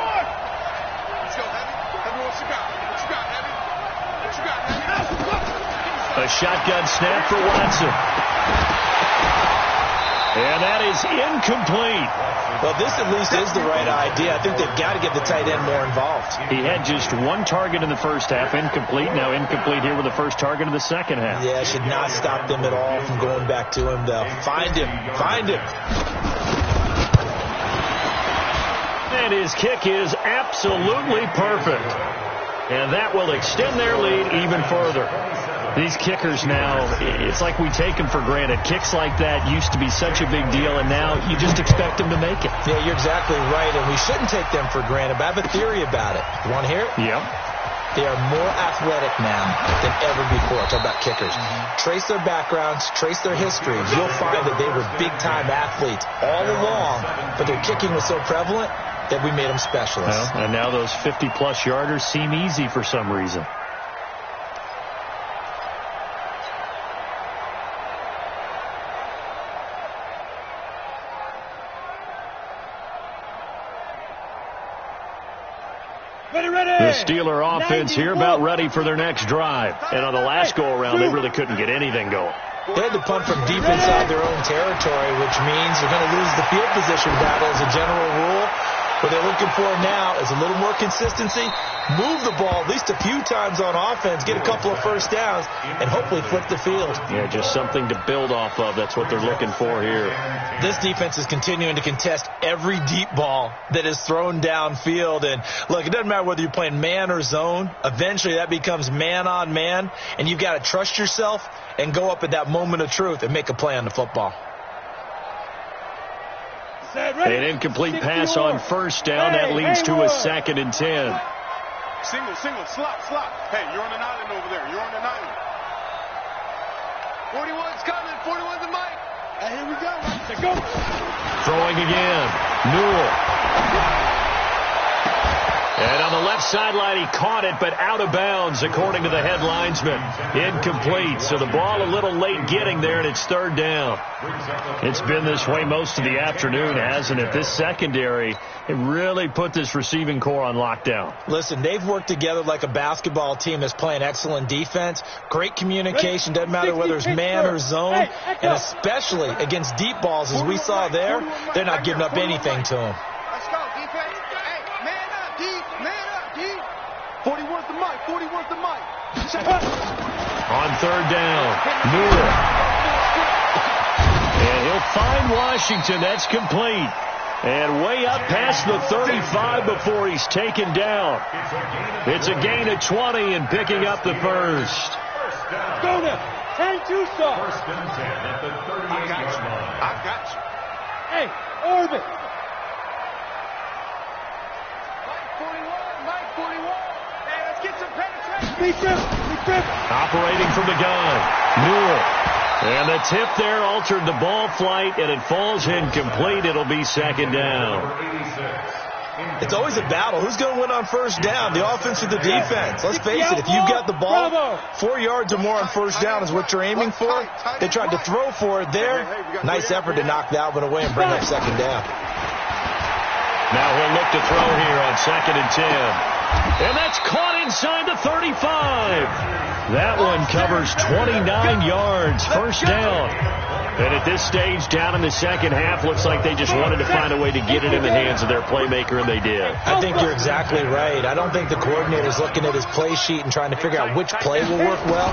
Heavy. Heavy, what you got? What you got, Heavy? What you got, Heavy? A shotgun snap for Watson. And that is incomplete. Well, this at least is the right idea. I think they've got to get the tight end more involved. He had just 1 target in the first half, incomplete. Now incomplete here with the first target of the second half. Yeah, it should not stop them at all from going back to him, though. Find him. Find him. And his kick is absolutely perfect. And that will extend their lead even further. These kickers now, it's like we take them for granted. Kicks like that used to be such a big deal, and now you just expect them to make it. Yeah, you're exactly right, and we shouldn't take them for granted, but I have a theory about it. You want to hear it? Yep. They are more athletic now than ever before. Talk about kickers. Trace their backgrounds, trace their histories. You'll find that they were big-time athletes all along, but their kicking was so prevalent that we made them specialists. Well, and now those 50-plus yarders seem easy for some reason. The Steeler offense here about ready for their next drive. And on the last go-around, they really couldn't get anything going. They had to punt from deep inside their own territory, which means they're going to lose the field position battle as a general rule. What they're looking for now is a little more consistency, move the ball at least a few times on offense, get a couple of first downs, and hopefully flip the field. Yeah, just something to build off of. That's what they're looking for here. This defense is continuing to contest every deep ball that is thrown downfield. And, look, it doesn't matter whether you're playing man or zone. Eventually that becomes man on man, and you've got to trust yourself and go up at that moment of truth and make a play on the football. An incomplete pass on first down. That leads to a 2nd and 10. Single, slop. Hey, you're on an island over there. You're on an island. 41's coming. 41's the mic. Hey, here we go. Let's go. Throwing again. Newell. And on the left sideline, he caught it, but out of bounds, according to the head linesman. Incomplete. So the ball a little late getting there, and it's 3rd down. It's been this way most of the afternoon, hasn't it? This secondary, it really put this receiving core on lockdown. Listen, they've worked together like a basketball team that's playing excellent defense. Great communication. Doesn't matter whether it's man or zone. And especially against deep balls, as we saw there, they're not giving up anything to them. Let's go, defense. Hey, man up, deep. 41's the mic. 41's the mic. On 3rd down, Newell. And he'll find Washington. That's complete. And way up past the 35 before he's taken down. It's a gain of 20 and picking up the first. Go now. Turn 2 star. 1st and 10 at the 38-yard line. I got you. Hey, orbit. Mike 41. Hey, let's get some penetration. Be trip. Operating from the gun. Newell. And the tip there altered the ball flight, and it falls incomplete. It'll be second down. It's always a battle. Who's going to win on first down, the offense or the defense? Let's face it, if you've got the ball, 4 yards or more on first down is what you're aiming for. They tried to throw for it there. Nice effort to knock that one away and bring up second down. Now he'll look to throw here on 2nd and 10. And that's caught inside the 35. That one covers 29 yards, first down. And at this stage, down in the second half, looks like they just wanted to find a way to get it in the hands of their playmaker, and they did. I think you're exactly right. I don't think the coordinator's looking at his play sheet and trying to figure out which play will work well.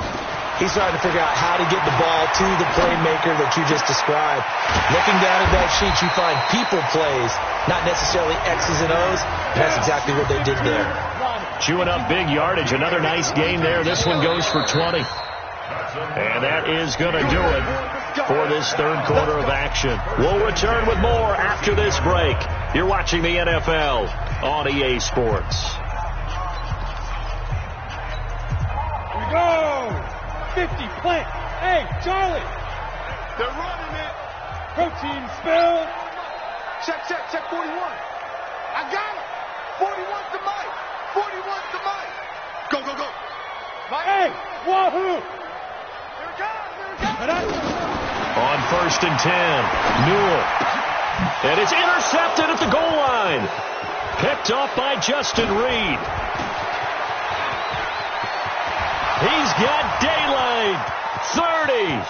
He's trying to figure out how to get the ball to the playmaker that you just described. Looking down at that sheet, you find people plays, not necessarily X's and O's. And that's exactly what they did there. Chewing up big yardage. Another nice gain there. This one goes for 20. And that is going to do it for this third quarter of action. We'll return with more after this break. You're watching the NFL on EA Sports. Here we go. 50, plant. Hey, Charlie. They're running it. Protein spill. Check 41. I got him. 41's the Mike. 41's the Mike. Go. Mike. Hey, wahoo. Here it comes. On 1st and 10, Newell. And it's intercepted at the goal line. Picked off by Justin Reed. He's got daylight. 30.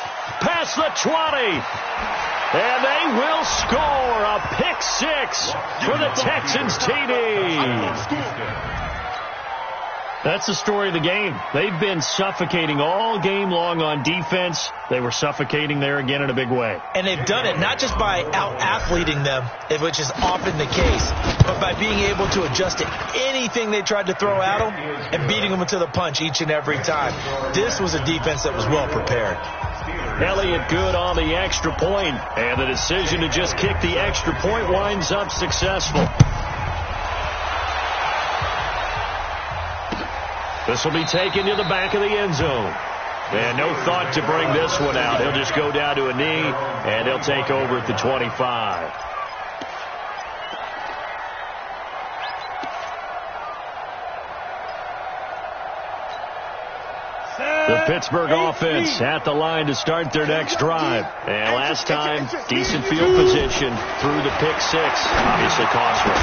Past the 20. And they will score a pick six for the Texans TD. That's the story of the game. They've been suffocating all game long on defense. They were suffocating there again in a big way. And they've done it not just by out-athleting them, which is often the case, but by being able to adjust to anything they tried to throw at them and beating them to the punch each and every time. This was a defense that was well prepared. Elliott good on the extra point, and the decision to just kick the extra point winds up successful. This will be taken to the back of the end zone. And no thought to bring this one out. He'll just go down to a knee, and he'll take over at the 25. The Pittsburgh offense at the line to start their next drive. And last time, decent field position through the pick six. Obviously costly.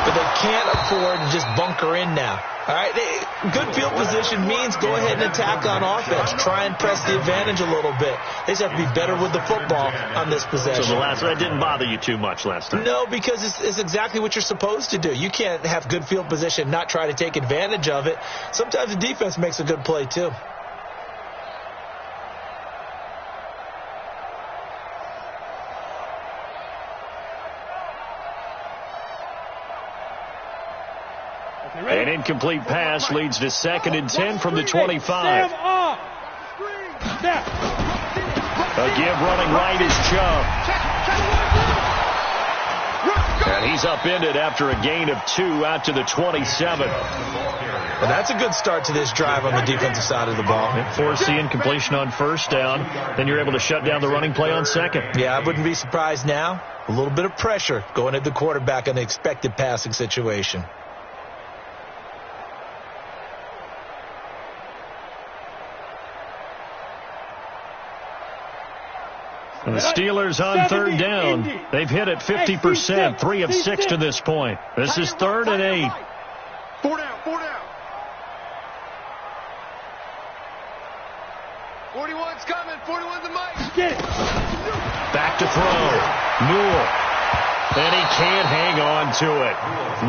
But they can't afford to just bunker in now. All right, good field position means go ahead and attack on offense. Try and press the advantage a little bit. They just have to be better with the football on this possession. So that didn't bother you too much last time? No, because it's exactly what you're supposed to do. You can't have good field position and not try to take advantage of it. Sometimes the defense makes a good play, too. An incomplete pass leads to 2nd and 10 from the 25. A give running right is Chubb. And he's upended after a gain of 2 out to the 27. Well, that's a good start to this drive on the defensive side of the ball. Force the incompletion on first down. Then you're able to shut down the running play on second. Yeah, I wouldn't be surprised now. A little bit of pressure going at the quarterback in the expected passing situation. And the Steelers on third down. They've hit it 50%, 3 of 6 to this point. This is 3rd and 8. 4 down. 41's coming. 41's the mic. Back to throw. Newell. And he can't hang on to it.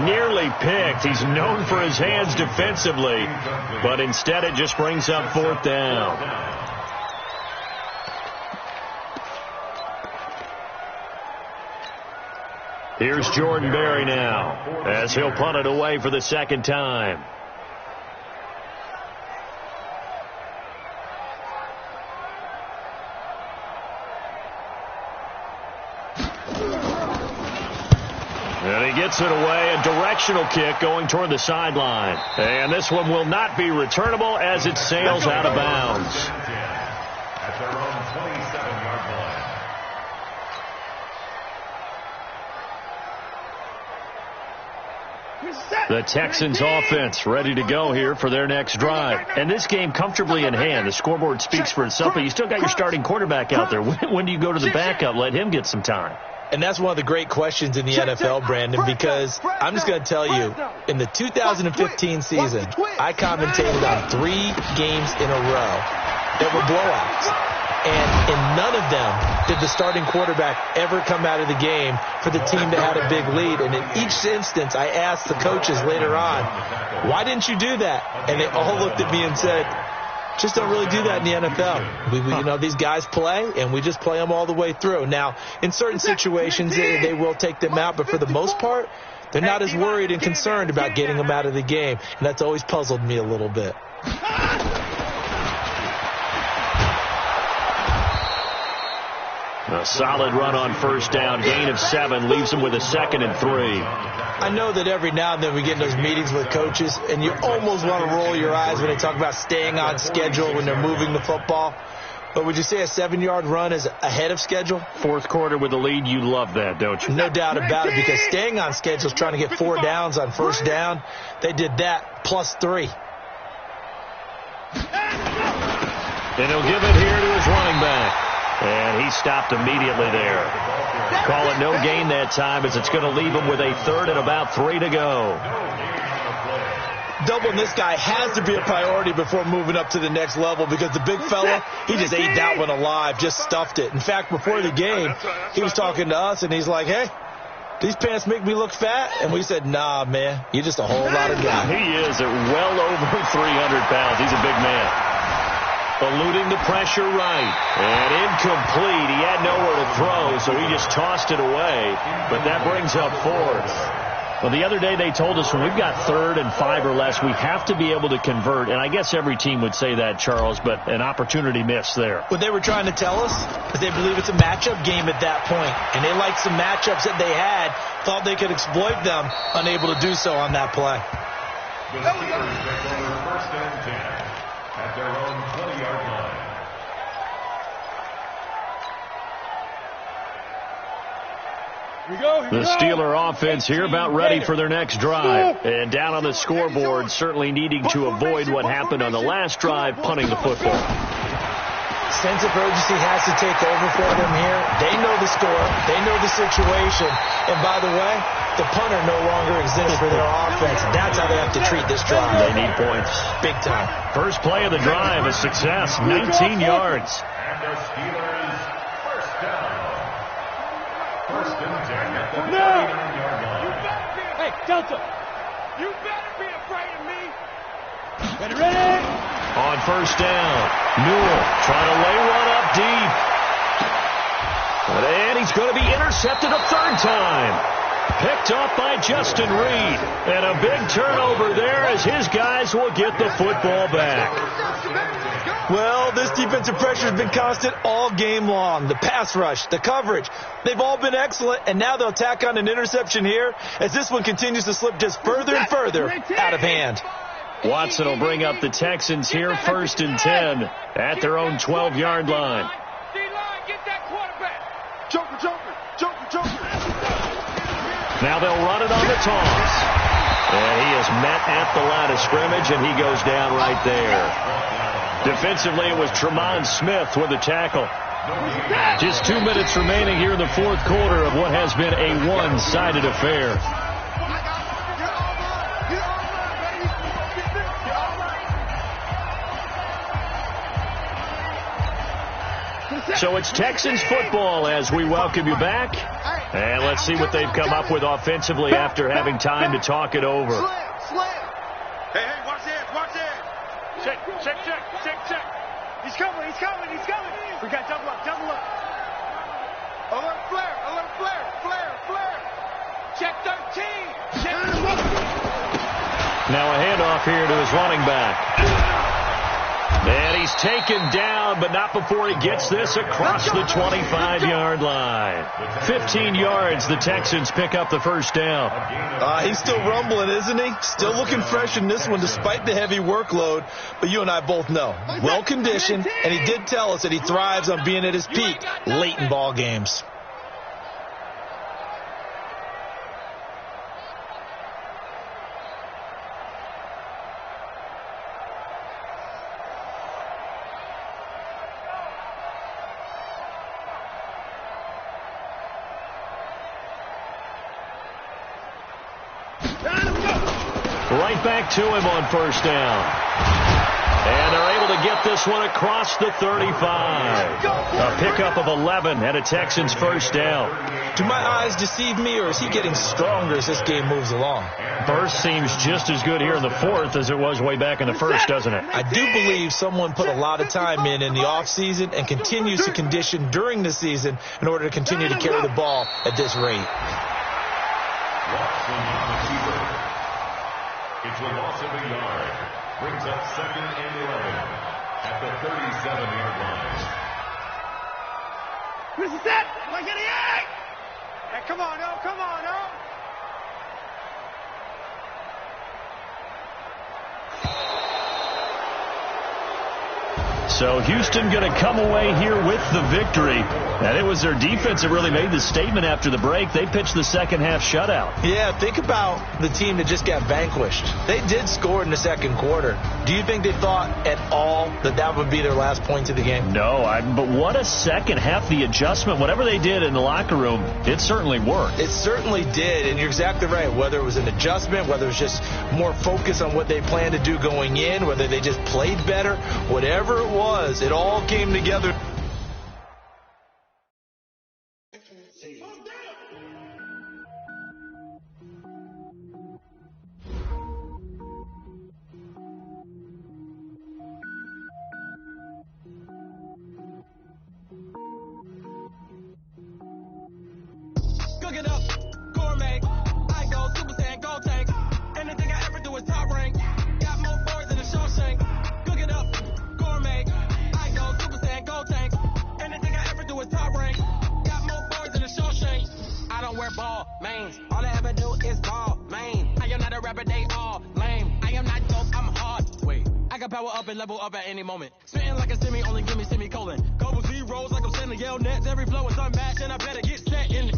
Nearly picked. He's known for his hands defensively, but instead it just brings up 4th down. Here's Jordan Berry now, as he'll punt it away for the second time. And he gets it away, a directional kick going toward the sideline. And this one will not be returnable as it sails out of bounds. At their own 27-yard line. The Texans offense ready to go here for their next drive. And this game comfortably in hand. The scoreboard speaks for itself, but you still got your starting quarterback out there. When do you go to the backup? Let him get some time. And that's one of the great questions in the NFL, Brandon, because I'm just going to tell you, in the 2015 season, I commentated on 3 games in a row that were blowouts. And in none of them did the starting quarterback ever come out of the game for the team that had a big lead. And in each instance, I asked the coaches later on, why didn't you do that? And they all looked at me and said, just don't really do that in the NFL. These guys play, and we just play them all the way through. Now, in certain situations, they will take them out, but for the most part, they're not as worried and concerned about getting them out of the game. And that's always puzzled me a little bit. A solid run on first down. Gain of 7 leaves them with a 2nd and 3. I know that every now and then we get in those meetings with coaches, and you almost want to roll your eyes when they talk about staying on schedule when they're moving the football. But would you say a 7-yard run is ahead of schedule? Fourth quarter with the lead, you love that, don't you? No doubt about it, because staying on schedule is trying to get 4 downs on first down. They did that plus 3. And he'll give it here to his running back. And he stopped immediately there. Call it no gain that time, as it's going to leave him with a 3rd and about 3 to go. Doubling this guy has to be a priority before moving up to the next level, because the big fella, he just ate that one alive, just stuffed it. In fact, before the game, he was talking to us, and he's like, hey, these pants make me look fat? And we said, nah, man, you're just a whole lot of guy. He is at well over 300 pounds. He's a big man. Eluding the pressure right. And incomplete. He had nowhere to throw, so he just tossed it away. But that brings up 4th. Well, the other day they told us when we've got 3rd and 5 or less, we have to be able to convert. And I guess every team would say that, Charles, but an opportunity missed there. What they were trying to tell us is they believe it's a matchup game at that point. And they liked some matchups that they had, thought they could exploit them, unable to do so on that play. The Steelers take over 1st and 10 at their own 20-yard line. The Steeler offense here about ready for their next drive. And down on the scoreboard, certainly needing to avoid what happened on the last drive, punting the football. Sense of urgency has to take over for them here. They know the score. They know the situation. And by the way, the punter no longer exists for their offense. That's how they have to treat this drive. They need points. Big time. First play of the drive, a success, 19 yards. And the Steelers first down. 1st and 10 at the 39-yard line. Hey, Delta, you better be afraid of me. Ready? On first down, Newell trying to lay one up deep. And he's going to be intercepted a 3rd time. Picked off by Justin Reed. And a big turnover there as his guys will get the football back. Well, this defensive pressure has been constant all game long. The pass rush, the coverage, they've all been excellent. And now they'll tack on an interception here as this one continues to slip just further and further out of hand. Watson will bring up the Texans here, 1st and 10 at their own 12-yard line. Now they'll run it on the toss. And he is met at the line of scrimmage, and he goes down right there. Defensively, it was Tremont Smith with the tackle. Just 2 minutes remaining here in the 4th quarter of what has been a one-sided affair. So it's Texans football as we welcome you back. And let's see what they've come up with offensively after having time to talk it over. Hey, watch this. Check. He's coming. We got double up. Alert flare. Check 13. Now a handoff here to his running back. And he's taken down, but not before he gets this across the 25-yard line. 15 yards, the Texans pick up the first down. He's still rumbling, isn't he? Still looking fresh in this one despite the heavy workload. But you and I both know, well-conditioned, and he did tell us that he thrives on being at his peak late in ball games. Right back to him on first down. And they're able to get this one across the 35. A pickup of 11 and a Texans first down. Do my eyes deceive me, or is he getting stronger as this game moves along? Burst seems just as good here in the fourth as it was way back in the first, doesn't it? I do believe someone put a lot of time in the offseason and continues to condition during the season in order to continue to carry the ball at this rate. It's a loss of a yard. Brings up 2nd and 11 at the 37-yard line. This is it. Like any egg. Hey, come on, no, come on, no. So Houston going to come away here with the victory. And it was their defense that really made the statement after the break. They pitched the second half shutout. Yeah, think about the team that just got vanquished. They did score in the second quarter. Do you think they thought at all that that would be their last point of the game? No, but what a second half. The adjustment, whatever they did in the locker room, it certainly worked. It certainly did, and you're exactly right. Whether it was an adjustment, whether it was just more focus on what they planned to do going in, whether they just played better, whatever it was, it all came together. Cook it up, gourmet. I go Super Saiyan, go tank. Anything I ever do is top rank. Got more boys than a Shawshank. Cook it up, gourmet. I go Super Saiyan, go tank. Anything I ever do is top rank. Got more boys than a Shawshank. I don't wear ball mains. All I ever do is ball main. I am not a rapper, they all lame. I am not dope, I'm hard. Wait, I can power up and level up at any moment. Spitting like a semi, only give me semicolon. Couple zeros like I'm sending yell nets. Every flow is unmatched and I better get set in.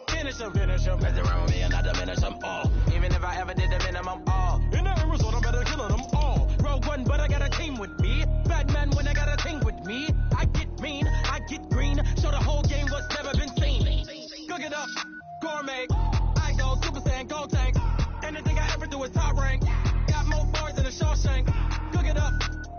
Finish them, mess around with me and I diminish them all. Even if I ever did the minimum all. In the end result, I'm better killing them all. Rogue one, but I got a team with me. Bad man when I got a team with me. I get mean, I get green. Show the whole game what's never been seen. Cook it up, gourmet. I go Super Saiyan, go tank. Anything I ever do is top rank. Got more boys than a Shawshank. Cook it up,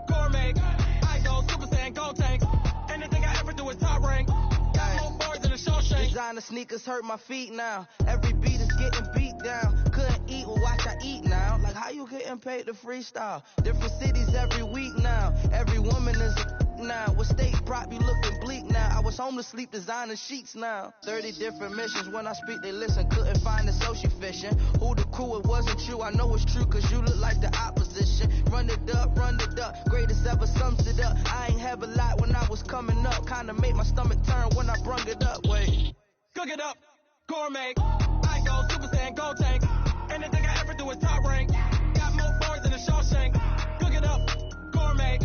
gourmet. I go Super Saiyan, go tank. Anything I ever do is top rank. Got more boys than a Shawshank. Designer sneakers hurt my feet now. Every beat is getting beat down. Couldn't eat, well watch I eat now. Like how you getting paid to freestyle? Different cities every week now. Every woman is a now. What state prop you looking bleak now? I was home to sleep designer sheets now. 30 different missions. When I speak they listen. Couldn't find the social fishing. Who the crew, it wasn't you. I know it's true cause you look like the opposition. Run it up. Greatest ever sums it up. I ain't have a lot when I was coming up. Kinda made my stomach turn when I brung it up. Wait. Cook it up, gourmet. I go Super Saiyan, go tank. Anything I ever do is top rank. Got more boys than a Shawshank. Cook it up, gourmet.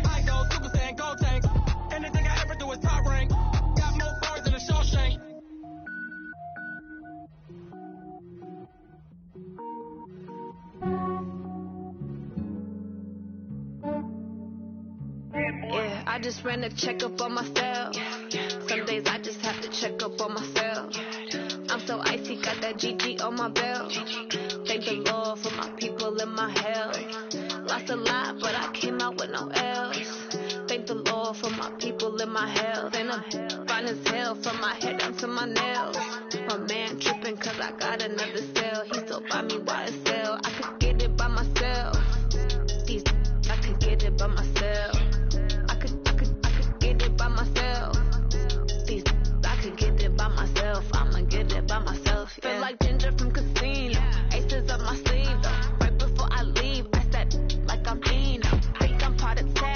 I go Super Saiyan, go tank. Anything I ever do is top rank. Got more boys than a Shawshank. Yeah, I just ran a checkup on myself. Some days I just have to check up on myself. I'm so icy, got that GG on my belt. Thank the Lord for my people and my health. Lost a lot, but I came out with no L's. Thank the Lord for my people and my health. And I'm fine as hell from my head down to my nails. My man tripping cause I got another cell. He still buy me YSL. I could get it by myself. I could get it by myself. I could get it by myself. I could get it by myself. I'ma get it by myself. Yeah. Feel like Ginger from Casino. Aces up my sleeve though. Right before I leave, I said like I'm Dino. Think I'm part of tag.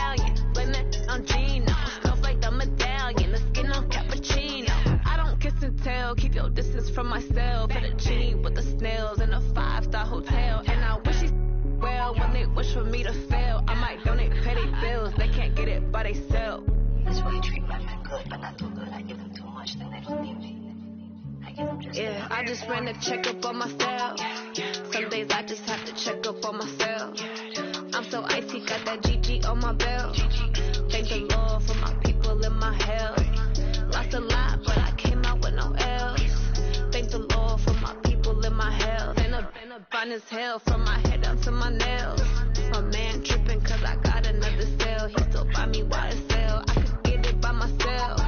just ran a checkup on myself. Some days I just have to check up on myself. I'm so icy, got that GG on my belt. Thank the Lord for my people in my health. Lost a lot, but I came out with no L's. Thank the Lord for my people in my health. Been a fine as hell from my head down to my nails. My man tripping cause I got another cell. He still buy me YSL. I could get it by myself.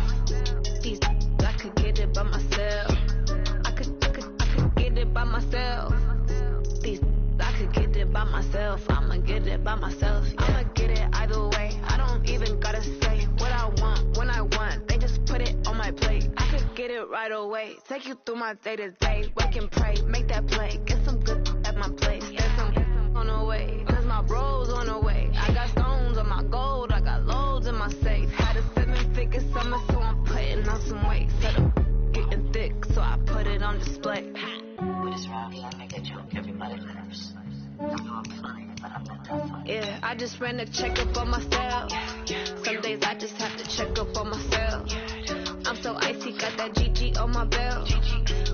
These I could get it by myself. I could get it by myself. These I could get it by myself. I'ma get it by myself. I'ma get it either way. I don't even gotta say what I want when I want. They just put it on my plate. I could get it right away. Take you through my day to day. Wake and pray, make that play. Get some good at my place. There's some on the way. Cause my bros on the way. I got stones on my gold. I got loads in my safe. Had a 7-figure summer, so I'm putting on some weight. Set up getting thick, so I put it on display. With this round here, I make a joke. Everybody laughs. I know I'm funny, but I'm not that funny. Yeah, I just ran a checkup on myself. Some days I just have to check up on myself. I'm so icy, got that GG on my belt.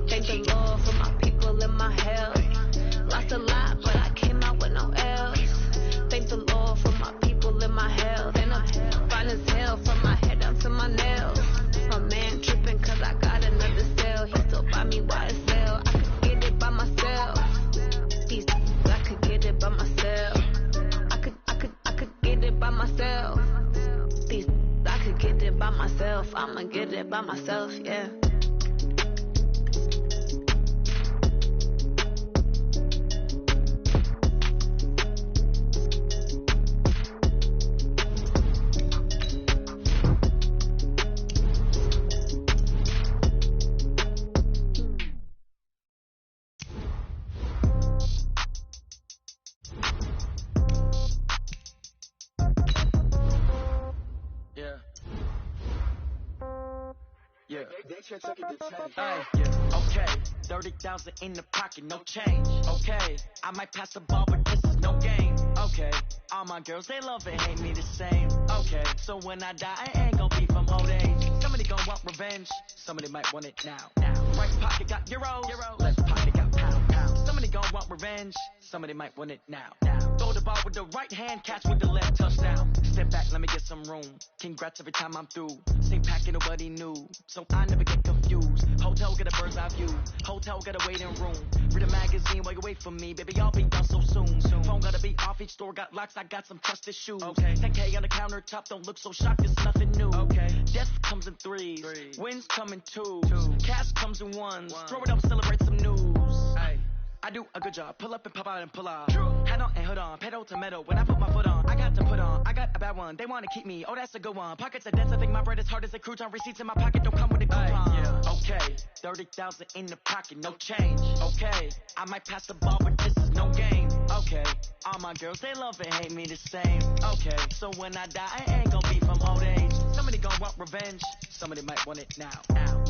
Thank the Lord for my people in my health. Lost a lot, but I came out with no L's. Thank the Lord for my people in my health. And I'm fine as hell from my head down to my nails. My man tripping cause I got another cell. He still buy me YSL. I could get it by myself. These I could get it by myself. I could get it by myself. These I could get it by myself. I'ma get it by myself, yeah. Okay, 30,000 in the pocket, no change. Okay, I might pass the ball, but this is no game. Okay, all my girls, they love and hate me the same. Okay, so when I die, I ain't gon' be from old age. Somebody gon' want revenge, somebody might want it now. Right pocket got euros, left pocket got pound. Somebody gon' want revenge, somebody might want it now. Throw the ball with the right hand, catch with the left, touchdown. Step back, let me get some room. Congrats every time I'm through. Same packet, nobody knew, so I never get confused. Hotel get a bird's eye view. Hotel got a waiting room. Read a magazine while you wait for me, baby. I'll be done so soon. Phone gotta be off. Each store got locks. I got some trusted shoes. Okay. 10K on the countertop. Don't look so shocked. It's nothing new. Okay. Death comes in threes. Wins come in twos. Cash comes in ones. Throw it up, celebrate some news. Ay. I do a good job. Pull up and pop out and pull off. Head on and hood on. Pedal to metal. When I put my foot on, I got to put on. I got a bad one. They want to keep me. Oh, that's a good one. Pockets are dense. I think my bread is hard as a crouton. Receipts in my pocket don't come with a coupon. Okay. 30,000 in the pocket. No change. Okay. I might pass the ball, but this is no game. Okay. All my girls, they love and hate me the same. Okay. So when I die, I ain't gonna be from old age. Somebody gonna want revenge. Somebody might want it now.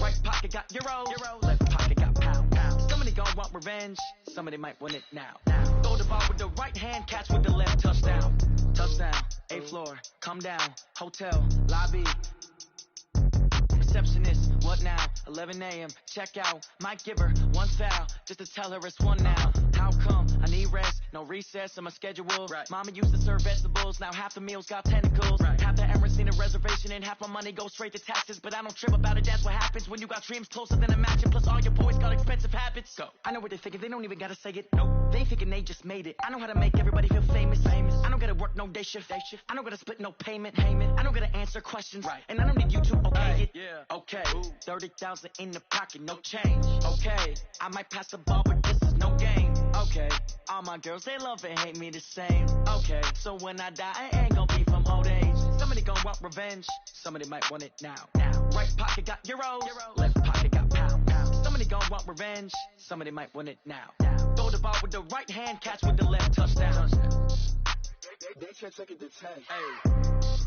Right pocket got euros. Left pocket got pound. Somebody gon' want revenge. Somebody might want it now. Throw the ball with the right hand, catch with the left, touchdown. Touchdown, 8th floor, come down. Hotel, lobby. Receptionist, what now? 11 a.m., check out. Might give her one foul, just to tell her it's one now. How come? I need rest, no recess on my schedule. Right. Mama used to serve vegetables, now half the meals got tentacles. Right. Half the errands need a reservation, and half my money goes straight to taxes. But I don't trip about it, that's what happens when you got dreams closer than a match. And plus all your boys got expensive habits. Go. I know what they're thinking, they don't even gotta say it. Nope. They thinking they just made it. I know how to make everybody feel famous. I don't gotta work no day shift. I don't gotta split no payment. I don't gotta answer questions. Right. And I don't need you to okay it. Yeah. Okay. 30,000 in the pocket, no change. Okay. I might pass the ball, but this is no game. Okay. All my girls, they love and hate me the same. Okay. So when I die, I ain't gonna be from old age. Somebody gon' want revenge. Somebody might want it now. Right pocket got euros. Left pocket got pound. Somebody gon' want revenge. Somebody might want it now. Throw the ball with the right hand, catch with the left, touchdown. They can't take it to 10. Hey.